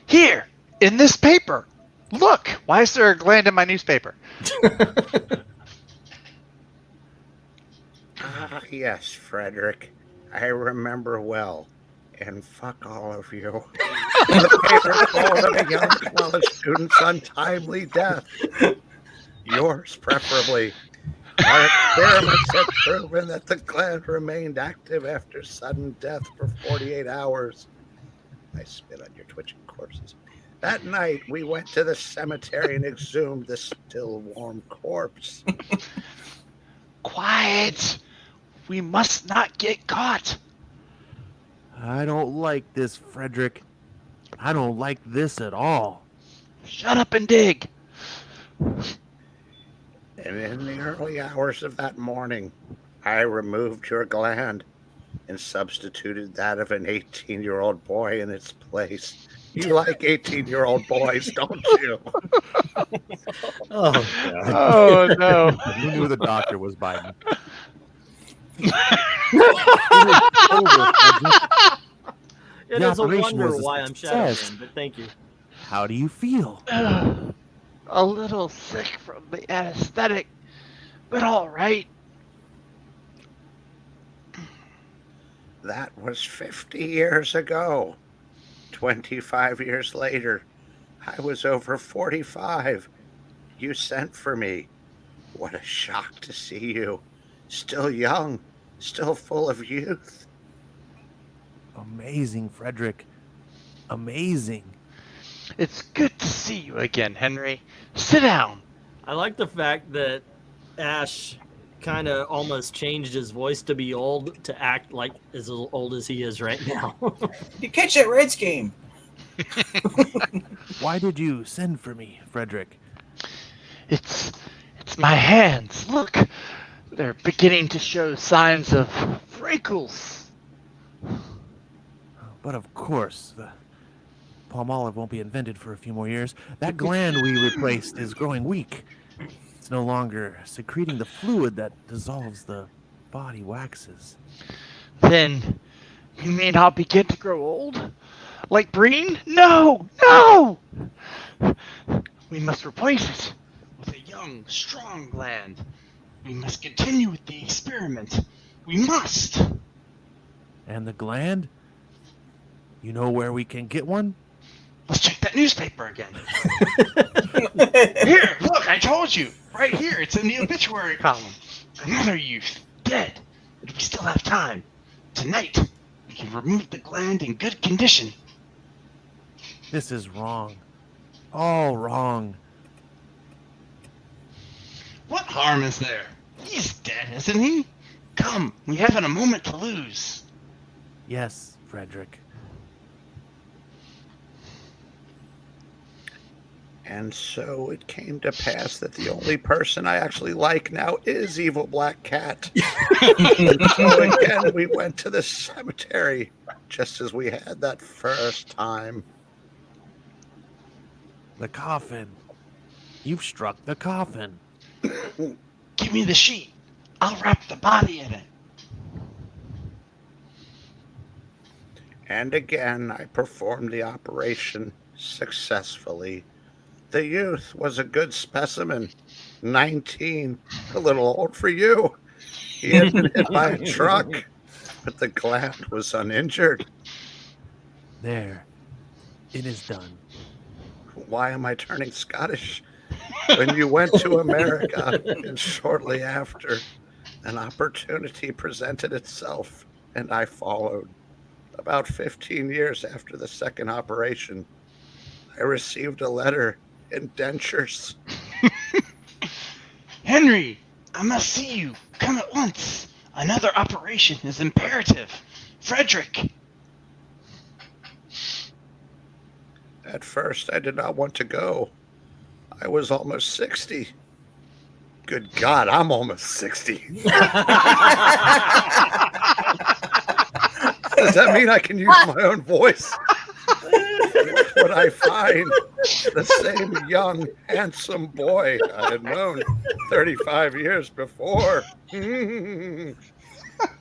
D: Here, in this paper. Look, why is there a gland in my newspaper?
H: Yes, Frederick. I remember well. And fuck all of you. The paper told of a young college student's untimely death. Yours, preferably. Our experiments have proven that the gland remained active after sudden death for 48 hours. I spit on your twitching corpses. That night, we went to the cemetery and exhumed the still warm corpse.
D: Quiet! We must not get caught.
B: I don't like this, Frederick. I don't like this at all.
D: Shut up and dig.
H: And in the early hours of that morning, I removed your gland and substituted that of an 18-year-old boy in its place. You like 18-year-old boys, don't you?
A: Oh, God.
D: Oh, no.
B: Who knew the doctor was Biden?
A: It
B: The
A: is a
B: operation
A: wonder
B: was a
A: why I'm shadow
B: success.
A: him, but thank you.
B: How do you feel?
D: A little sick from the anesthetic, but all right.
H: That was 50 years ago. 25 years later, I was over 45. You sent for me. What a shock to see you. Still young, still full of youth.
B: Amazing, Frederick. Amazing.
D: It's good to see you again, Henry. Sit down.
A: I like the fact that Ash kind of almost changed his voice to be old to act like as old as he is right now.
C: You catch that Reds game?
B: Why did you send for me, Frederick?
D: It's my hands. Look, they're beginning to show signs of wrinkles.
B: But of course, the palm olive won't be invented for a few more years. That gland we replaced is growing weak. It's no longer secreting the fluid that dissolves the body waxes.
D: Then you mean I'll begin to grow old? Like Breen? No! No! We must replace it with a young, strong gland. We must continue with the experiment. We must!
B: And the gland? You know where we can get one?
D: Let's check that newspaper again. Here, look, I told you. Right here, it's in the obituary column. Another youth, dead. But we still have time. Tonight, we can remove the gland in good condition.
B: This is wrong. All wrong.
D: What harm is there? He's dead, isn't he? Come, we haven't a moment to lose.
B: Yes, Frederick.
H: And so it came to pass that the only person I actually like now is Evil Black Cat. And so again, we went to the cemetery, just as we had that first time.
B: The coffin. You've struck the coffin.
D: Give me the sheet. I'll wrap the body in it.
H: And again, I performed the operation successfully. The youth was a good specimen. 19, a little old for you. He had been hit by a truck, but the gland was uninjured.
B: There. It is done.
H: Why am I turning Scottish? When you went to America, and shortly after, an opportunity presented itself, and I followed. About 15 years after the second operation, I received a letter, indentures.
D: Henry, I must see you. Come at once. Another operation is imperative. Frederick.
H: At first, I did not want to go. I was almost 60. Good God, I'm almost 60. Does that mean I can use my own voice? What I find, the same young, handsome boy I had known 35 years before.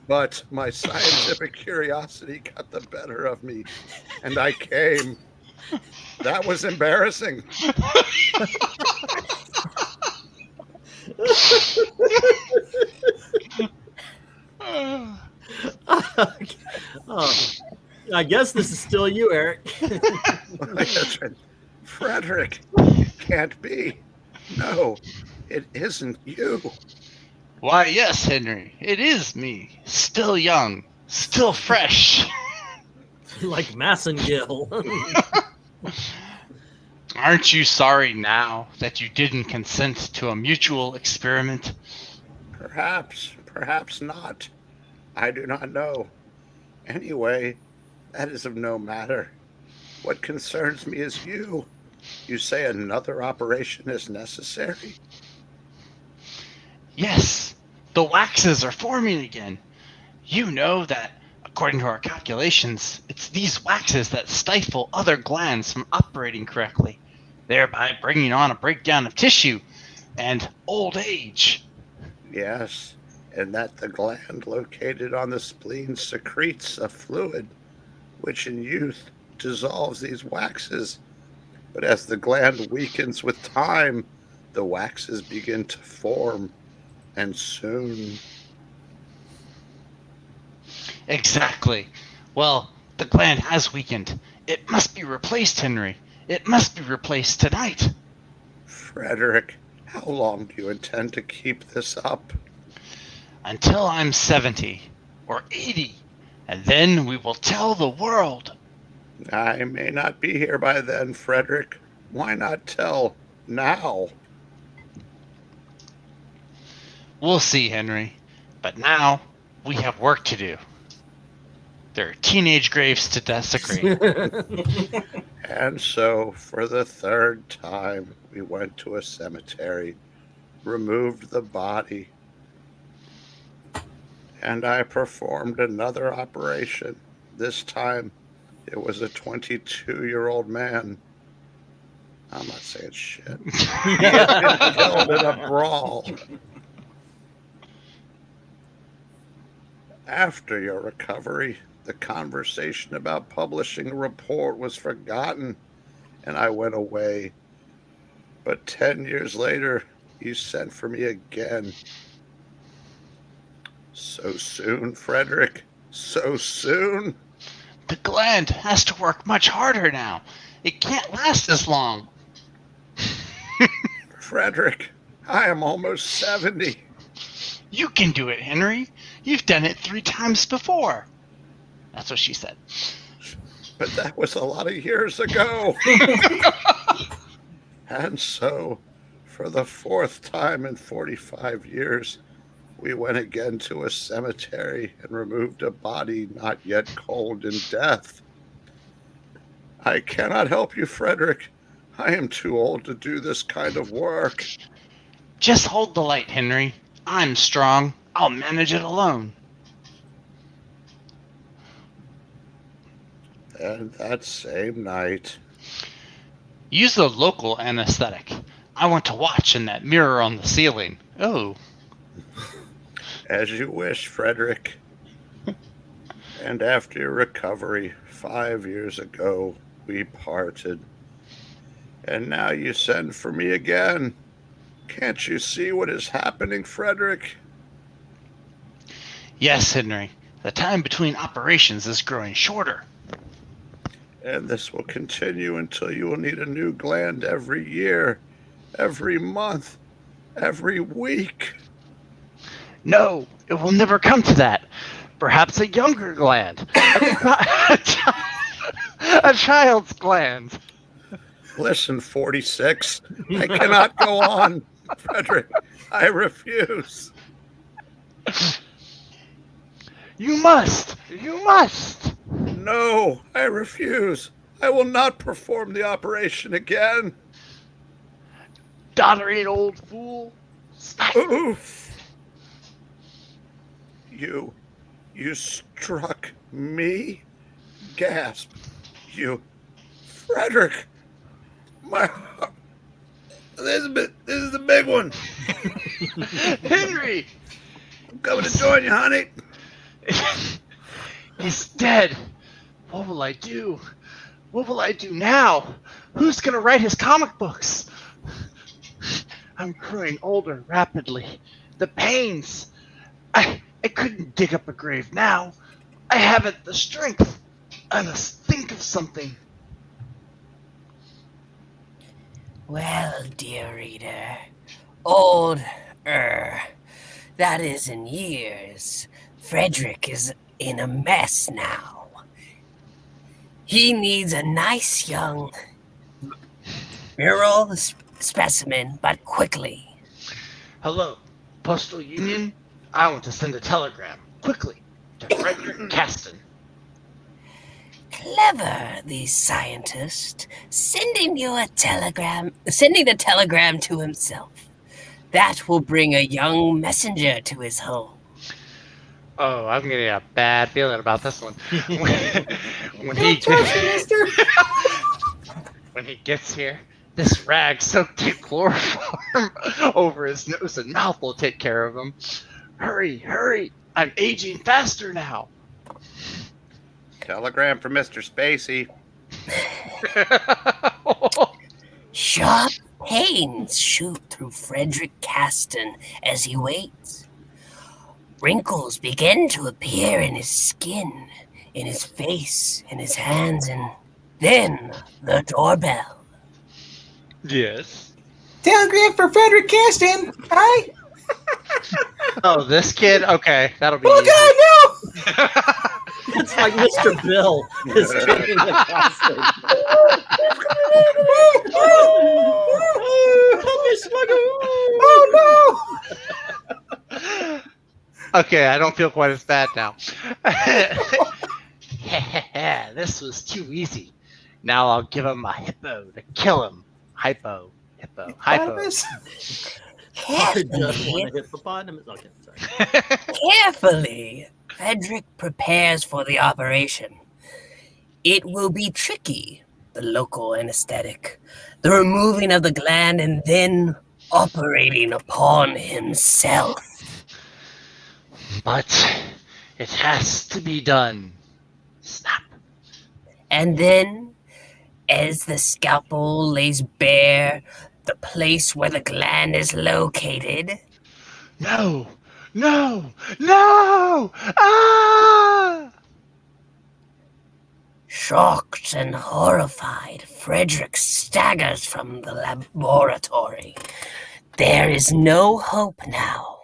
H: But my scientific curiosity got the better of me, and I came. That was embarrassing.
A: Oh, I guess this is still you, Eric.
H: That's right. Frederick, it can't be. No, it isn't you.
D: Why, yes, Henry, it is me. Still young, still fresh.
A: Like Massengill.
D: Aren't you sorry now that you didn't consent to a mutual experiment?
H: Perhaps not. I do not know. Anyway, that is of no matter. What concerns me is you. You say another operation is necessary?
D: Yes, the waxes are forming again. You know that, according to our calculations, it's these waxes that stifle other glands from operating correctly, thereby bringing on a breakdown of tissue and old age.
H: Yes, and that the gland located on the spleen secretes a fluid, which in youth dissolves these waxes. But as the gland weakens with time, the waxes begin to form, and soon...
D: Exactly. Well, the gland has weakened. It must be replaced, Henry. It must be replaced tonight.
H: Frederick, how long do you intend to keep this up?
D: Until I'm 70 or 80, and then we will tell the world.
H: I may not be here by then, Frederick. Why not tell now?
D: We'll see, Henry. But now, we have work to do. There are teenage graves to desecrate.
H: And so, for the third time, we went to a cemetery, removed the body, and I performed another operation. This time, it was a 22-year-old man. I'm not saying shit. He had been killed in a brawl. After your recovery, the conversation about publishing a report was forgotten, and I went away. But 10 years later, you sent for me again. So soon, Frederick? So soon?
D: The gland has to work much harder now. It can't last as long.
H: Frederick, I am almost 70.
D: You can do it, Henry. You've done it 3 times before. That's what she said.
H: But that was a lot of years ago. And so, for the 4th time in 45 years, we went again to a cemetery and removed a body not yet cold in death. I cannot help you, Frederick. I am too old to do this kind of work.
D: Just hold the light, Henry. I'm strong. I'll manage it alone.
H: And that same night...
D: Use the local anesthetic. I want to watch in that mirror on the ceiling. Oh.
H: As you wish, Frederick. And after your recovery, 5 years ago, we parted. And now you send for me again. Can't you see what is happening, Frederick?
D: Yes, Henry. The time between operations is growing shorter.
H: And this will continue until you will need a new gland every year, every month, every week.
D: No, it will never come to that. Perhaps a younger gland. A child's gland.
H: Listen, 46. I cannot go on, Frederick. I refuse.
D: You must. You must.
H: No, I refuse. I will not perform the operation again.
D: Doddering old fool. Stop.
H: Oof. You struck me? Gasp. You, Frederick. My heart. This is the big one.
D: Henry.
H: I'm coming to join you, honey.
D: He's dead. What will I do? What will I do now? Who's gonna write his comic books? I'm growing older rapidly. The pains. I couldn't dig up a grave now. I haven't the strength. I must think of something.
F: Well, dear reader, old, that is in years, Frederick is in a mess now. He needs a nice young virile specimen, but quickly.
D: Hello, Postal Union. I want to send a telegram quickly to Frederick Caston.
F: Clever, these scientists, sending a telegram to himself. That will bring a young messenger to his home.
D: Oh, I'm getting a bad feeling about this one. When he gets here, this rag soaked in chloroform over his nose and mouth will take care of him. Hurry, hurry! I'm aging faster now.
G: Telegram for Mr. Spacey.
F: Sharp pains shoot through Frederick Caston as he waits. Wrinkles begin to appear in his skin, in his face, in his hands, and then the doorbell.
D: Yes.
C: Telegram for Frederick Caston. Hi.
D: Oh, this kid? Okay, that'll be
C: Oh
D: easy.
C: God, no!
A: It's like Mr. Bill is getting accosted.
C: Oh
D: Okay, I don't feel quite as bad now. This was too easy. Now I'll give him a hippo to kill him. Hippo.
C: no!
A: I just want
F: Carefully,
A: a hippopotamus. Okay, sorry.
F: carefully, Frederick prepares for the operation. It will be tricky, the local anesthetic, the removing of the gland, and then operating upon himself.
D: But it has to be done. Snap.
F: And then, as the scalpel lays bare the place where the gland is located,
D: No! No! No! Ah!
F: shocked and horrified, Frederick staggers from the laboratory. There is no hope now.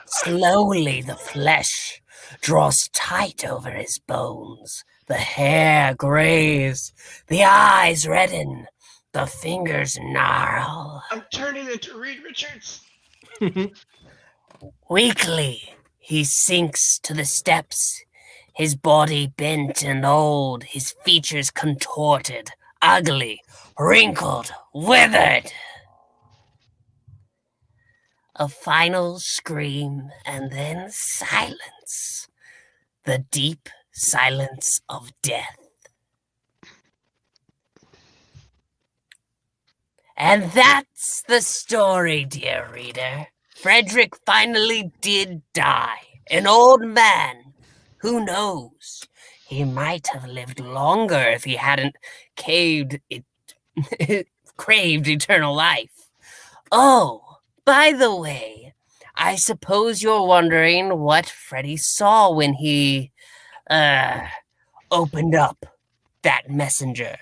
F: Slowly, the flesh draws tight over his bones. The hair grays, the eyes redden, the fingers gnarl.
D: I'm turning into Reed Richards.
F: Weakly, he sinks to the steps, his body bent and old, his features contorted, ugly, wrinkled, withered. A final scream, and then silence. The deep silence of death. And that's the story, dear reader. Frederick finally did die. An old man. Who knows? He might have lived longer if he hadn't craved eternal life. Oh, by the way, I suppose you're wondering what Freddy saw when he, opened up that messenger.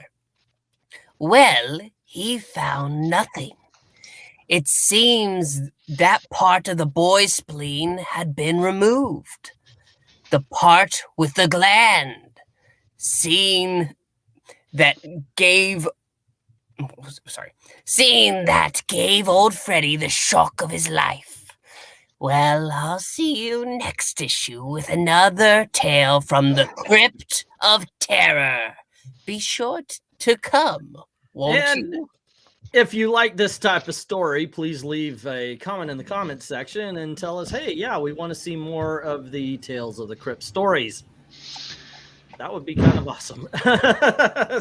F: Well, he found nothing. It seems that part of the boy's spleen had been removed. The part with the gland. Seeing that gave old Freddy the shock of his life. Well, I'll see you next issue with another tale from the Crypt of Terror. Be sure to come, won't
A: And
F: you?
A: if you like this type of story, please leave a comment in the comments section and tell us, hey, yeah, we want to see more of the Tales of the Crypt stories. That would be kind of awesome.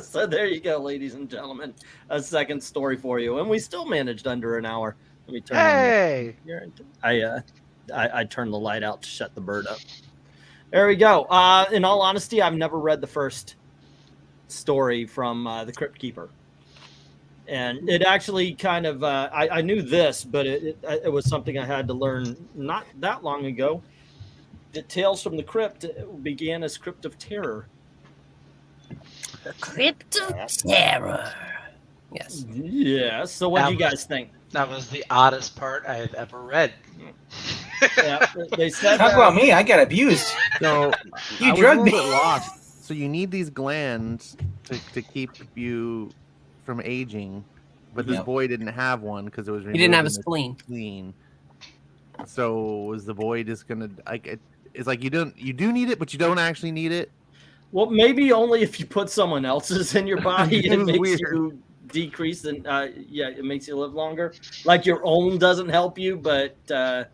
A: So there you go, ladies and gentlemen. A second story for you. And we still managed under an hour. Let me turn
D: Hey!
A: I turned the light out to shut the bird up. There we go. In all honesty, I've never read the first story from the Crypt Keeper. And it actually kind of, I knew this, but it was something I had to learn not that long ago. The Tales from the Crypt began as Crypt of Terror.
F: The Crypt of Terror. Yes.
A: Yeah. So what do you guys think?
D: That was the oddest part I've ever read.
A: Yeah, they said
C: Talk about me. I got abused.
B: So
C: You
B: I was a
C: drugged
B: little
C: me.
B: bit lost. So you need these glands to keep you from aging, but this
C: Yep.
B: boy didn't have one because it was
F: He didn't have a
B: removed in
F: spleen.
B: the spleen. So was the boy just gonna like? It's like you do need it, but you don't actually need it.
A: Well, maybe only if you put someone else's in your body,
B: It
A: it
B: was
A: makes
B: weird.
A: you decrease, and it makes you live longer. Like your own doesn't help you, but
C: I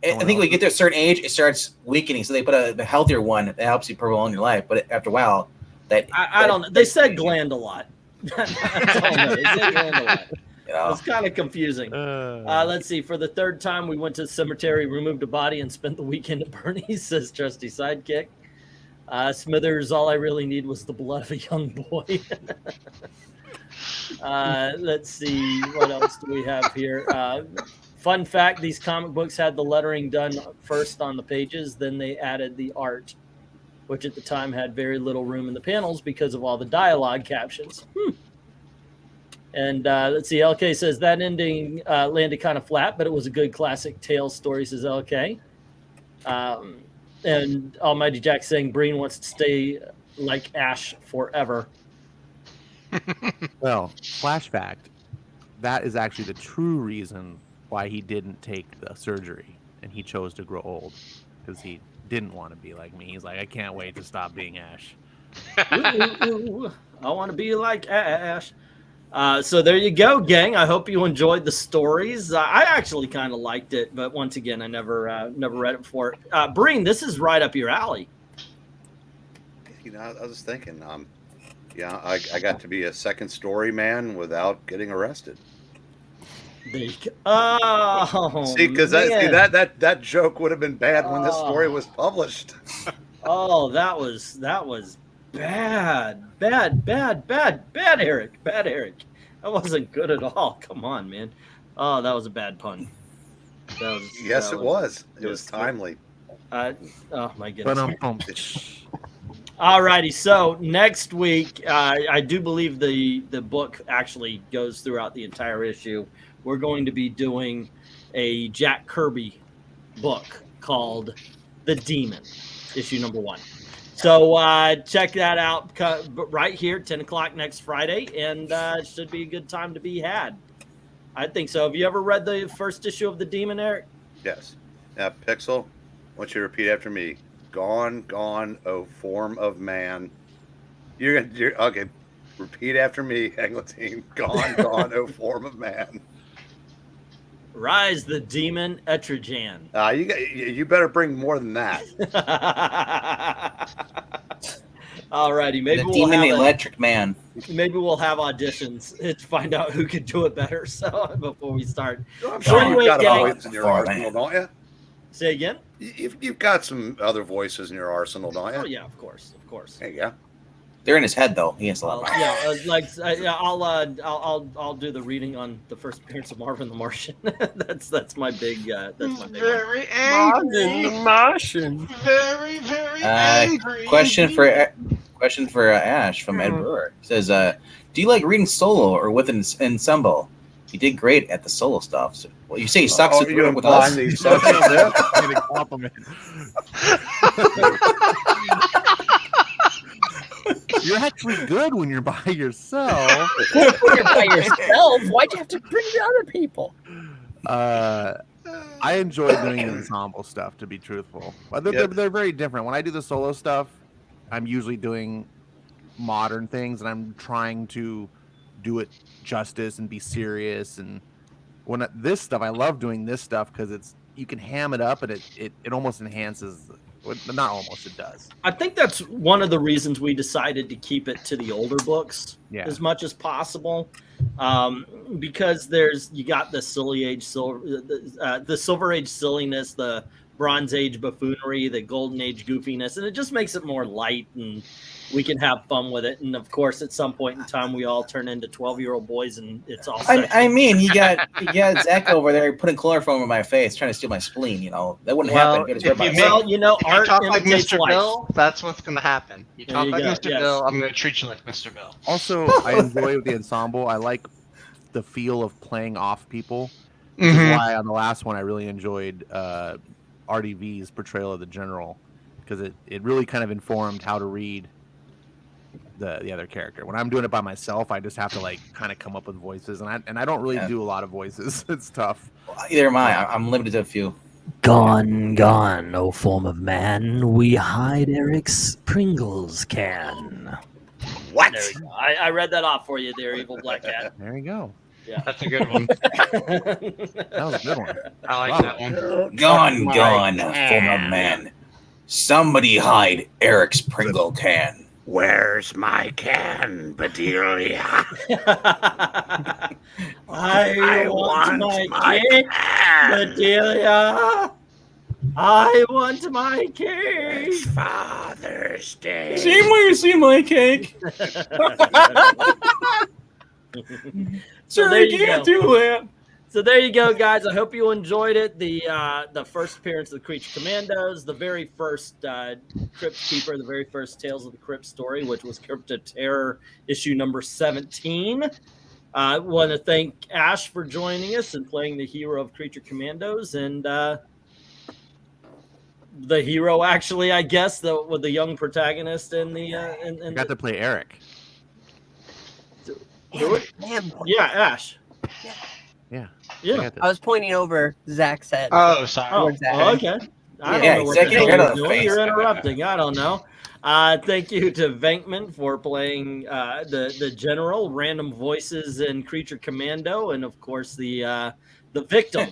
C: think when you get to a certain age, it starts weakening. So they put a healthier one that helps you prolong your life. But after a while,
A: I don't know. They said gland a lot. That's all I know. They said gland a lot.
C: Yeah.
A: It's kind of confusing. Let's see. For the third time, we went to the cemetery, removed a body, and spent the weekend at Bernie's, says Trusty Sidekick. Smithers, all I really need was the blood of a young boy. Let's see. What else do we have here? Fun fact, these comic books had the lettering done first on the pages, then they added the art, which at the time had very little room in the panels because of all the dialogue captions. And let's see, LK says that ending landed kind of flat, but it was a good classic tale story, says LK. And Almighty Jack saying Breen wants to stay like Ash forever.
B: Well, flash fact, that is actually the true reason why he didn't take the surgery and he chose to grow old, because he didn't want to be like me. He's like, I can't wait to stop being Ash.
A: Ooh, I want to be like Ash. So there you go, gang. I hope you enjoyed the stories. I actually kind of liked it, but once again, I never read it before. Breen, this is right up your alley.
G: You know, I was thinking, I got to be a second story man without getting arrested.
A: There you go. Oh,
G: See, because that joke would have been bad when this story was published.
A: Oh, that was bad, Eric. Bad, Eric. That wasn't good at all. Come on, man. Oh, that was a bad pun.
G: Yes, it was. It was timely.
A: Oh my goodness.
B: But
A: All righty. So next week, I do believe the book actually goes throughout the entire issue. We're going to be doing a Jack Kirby book called The Demon, issue number 1. So check that out right here, 10 o'clock next Friday, and it should be a good time to be had. I think so. Have you ever read the first issue of The Demon, Eric?
G: Yes. Now, Pixel, I want you to repeat after me. Gone, oh form of man. You're okay. Repeat after me, Eglatine. Gone, oh form of man.
A: Rise the Demon Etrigan.
G: You better bring more than that.
A: Alrighty, maybe
C: The
A: we'll
C: Demon
A: have
C: Electric Man.
A: Maybe we'll have auditions to find out who could do it better. So before we start,
G: I'm sure
A: Anyway,
G: you've got
A: gang.
G: a voice in your arsenal, don't you?
A: Say again.
G: You've got some other voices in your arsenal, don't you?
A: Oh yeah, of course.
G: There you go.
C: They're in his head, though. He has a lot.
A: I'll do the reading on the first appearance of Marvin the Martian. that's my big. That's my big.
D: Very angry.
E: Martian.
D: Very, very angry.
C: Question for Ash from Ed Brewer. Says, do you like reading solo or with an ensemble? You did great at the solo stuff. So, well, you say he sucks at
G: you
C: with us.
G: these subjects, yeah?
B: Get a compliment. You're actually good when you're by yourself.
F: When you're by yourself, why'd you have to bring the other people?
B: I enjoy doing the ensemble stuff, to be truthful. But they're very different. When I do the solo stuff, I'm usually doing modern things, and I'm trying to do it justice and be serious. And this stuff, I love doing this stuff because you can ham it up, and it almost enhances. Not almost, it does.
A: I think that's one of the reasons we decided to keep it to the older books as much as possible, because you got the Silver Age silliness, the Bronze Age buffoonery, the Golden Age goofiness, and it just makes it more light, and we can have fun with it. And of course, at some point in time, we all turn into 12-year-old boys, and it's all.
C: I mean, you got Zach over there putting chloroform in my face, trying to steal my spleen. That wouldn't happen. Good as
D: if you
A: art
D: talk like
A: imitates
D: Mr.
A: life.
D: Bill, that's what's going to happen. You
A: There
D: talk
A: you
D: like
A: go,
D: Mr.
A: yes.
D: Bill, I'm going to treat you like Mr. Bill.
B: Also, I enjoy the ensemble. I like the feel of playing off people. Which is why on the last one I really enjoyed RDV's portrayal of the general, because it really kind of informed how to read the other character. When I'm doing it by myself, I just have to like kind of come up with voices, and I don't really do a lot of voices. It's tough.
C: Either am I. I'm limited to a few.
F: Gone, gone, O form of man. We hide Eric's Pringles can.
H: What?
A: There you go. I read that off for you there, evil black cat.
B: There you go.
A: Yeah.
D: That's a good one.
B: That was a good one.
D: I like
B: Wow.
D: that one.
C: Gone, form of man. Somebody hide Eric's Pringle can.
H: Where's my can, Bedelia?
A: I want my cake,
H: can.
A: Bedelia. I want my cake.
H: It's Father's Day.
C: where you see my cake.
A: So there you go.
C: do that.
A: So there you go, guys. I hope you enjoyed it. The first appearance of the Creature Commandos, the very first Crypt Keeper, the very first Tales of the Crypt story, which was Crypt of Terror issue number 17. I want to thank Ash for joining us and playing the hero of Creature Commandos, and the hero, actually, I guess, with the young protagonist and the
B: I got to play Eric.
A: Yeah, Ash.
B: Yeah.
A: Yeah.
I: I was pointing over Zach's head.
D: Oh, sorry.
A: Oh,
I: Towards Zach.
A: okay. I
C: Yeah,
A: don't know what
C: Zach,
A: the hell
C: get rid
A: you're
C: of the
A: doing.
C: face.
A: You're interrupting. I don't know. Thank you to Venkman for playing the general, random voices in Creature Commando, and of course the victim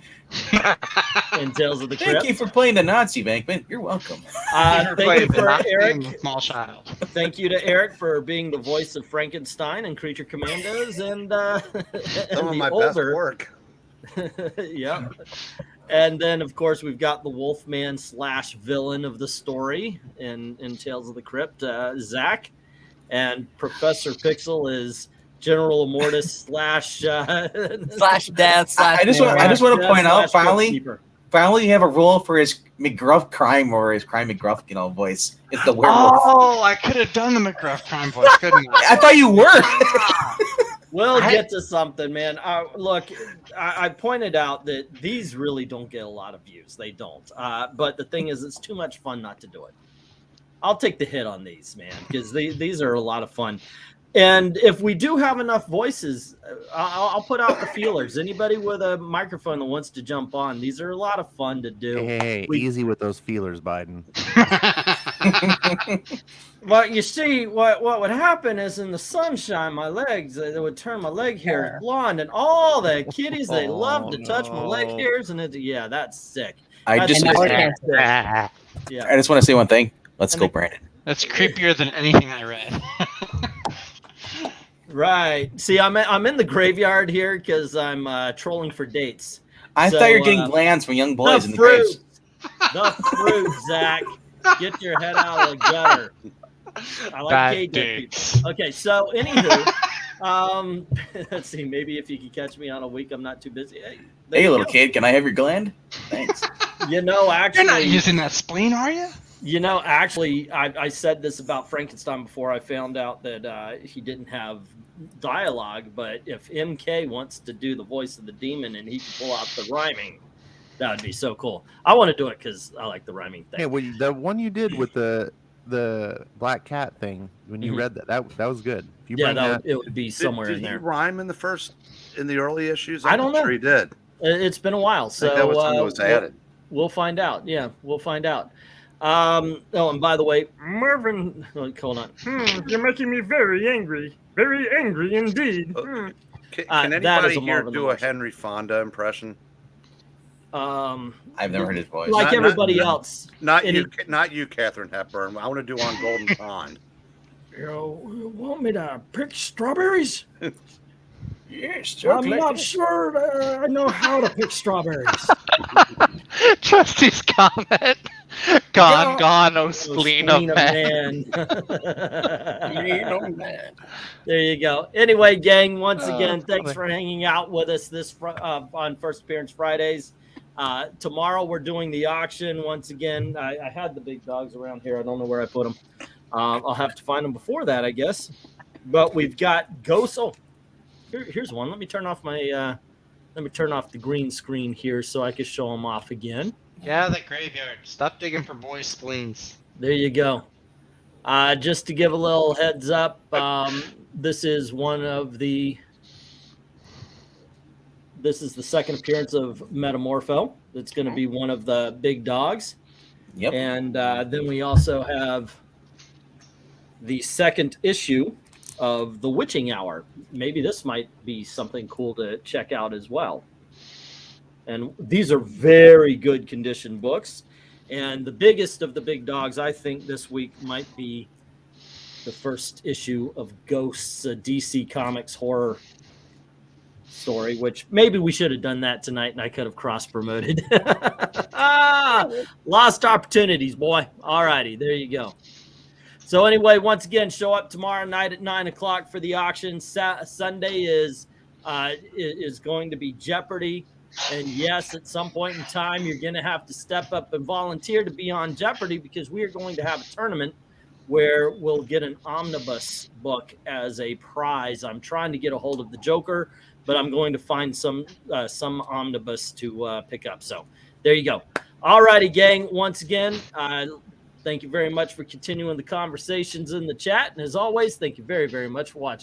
A: in Tales of the Crypt.
C: Thank you for playing the Nazi, Bankman. You're welcome.
A: Thank you for Eric.
D: Small child.
A: Thank you to Eric for being the voice of Frankenstein and Creature Commandos, and
G: Some of my best work.
A: yeah. And then, of course, we've got the Wolfman / villain of the story in Tales of the Crypt, Zach, and Professor Pixel is General Immortus
I: Slash death.
C: I just want to point out, finally, you have a role for his McGruff crime or his crime McGruff, voice. It's the werewolf.
D: Oh, I could have done the McGruff crime voice, couldn't I?
C: I thought you were.
A: We'll get to something, man. Look, I pointed out that these really don't get a lot of views. They don't. But the thing is, it's too much fun not to do it. I'll take the hit on these, man, because these are a lot of fun. And if we do have enough voices, I'll put out the feelers. Anybody with a microphone that wants to jump on, these are a lot of fun to do.
B: Hey, easy with those feelers, Biden.
A: Well, you see, what would happen is in the sunshine, my legs, they would turn my leg hairs blonde, and all the kitties, they love to touch my leg hairs, and that's sick.
C: I just
A: That's
C: want
A: yeah.
C: to say one thing. Let's go, Brandon.
D: That's creepier than anything I read.
A: Right. See, I'm in the graveyard here because I'm trolling for dates.
C: I thought you were getting glands from young boys in the graves.
A: The fruit, Zach. Get your head out of the gutter. I like gay people. Okay, so anywho, let's see. Maybe if you could catch me on a week, I'm not too busy.
C: Hey, little kid, can I have your gland? Thanks.
A: Actually,
D: you're not using that spleen, are you?
A: Actually, I said this about Frankenstein before I found out that he didn't have dialogue, but if MK wants to do the voice of the demon and he can pull out the rhyming, that would be so cool. I want to do it because I like the rhyming thing.
B: Hey, well, the one you did with the black cat thing, when you read that was good. If you
A: it would be somewhere in there.
G: Did he rhyme in the early issues?
A: I don't know.
G: Sure he did.
A: It's been a while, so
G: that was something that was added.
A: We'll find out. Yeah, we'll find out. And by the way, Marvin, hold on.
J: You're making me very angry indeed.
G: Can anybody here do a Henry Fonda impression?
C: I've never heard his voice.
A: Like everybody else.
G: Not you, Catherine Hepburn. I want to do on Golden Pond.
J: You want me to pick strawberries?
C: Yes,
J: I'm not sure I know how to pick strawberries.
D: Trusty's comment. Gone, oh spleen of man.
A: There you go. Anyway, gang, once again,
D: that's
A: thanks
D: funny.
A: for hanging out with us on First Appearance Fridays. Tomorrow we're doing the auction once again. I had the big dogs around here. I don't know where I put them. I'll have to find them before that, I guess. But we've got ghosts. Oh, here's one. Let me turn off my. Let me turn off the green screen here so I can show them off again.
D: Yeah, the graveyard. Stop digging for boys' spleens.
A: There you go. Just to give a little heads up, this is the second appearance of Metamorpho. That's going to be one of the big dogs.
C: Yep.
A: And then we also have the second issue of The Witching Hour. Maybe this might be something cool to check out as well. And these are very good condition books. And the biggest of the big dogs, I think, this week might be the first issue of Ghosts, a DC Comics horror story, which maybe we should have done that tonight and I could have cross-promoted. Lost opportunities, boy. All righty, there you go. So anyway, once again, show up tomorrow night at 9 o'clock for the auction. Sunday is going to be Jeopardy. And yes, at some point in time, you're going to have to step up and volunteer to be on Jeopardy because we are going to have a tournament where we'll get an omnibus book as a prize. I'm trying to get a hold of the Joker, but I'm going to find some omnibus to pick up. So there you go. All righty, gang. Once again, thank you very much for continuing the conversations in the chat. And as always, thank you very, very much for watching.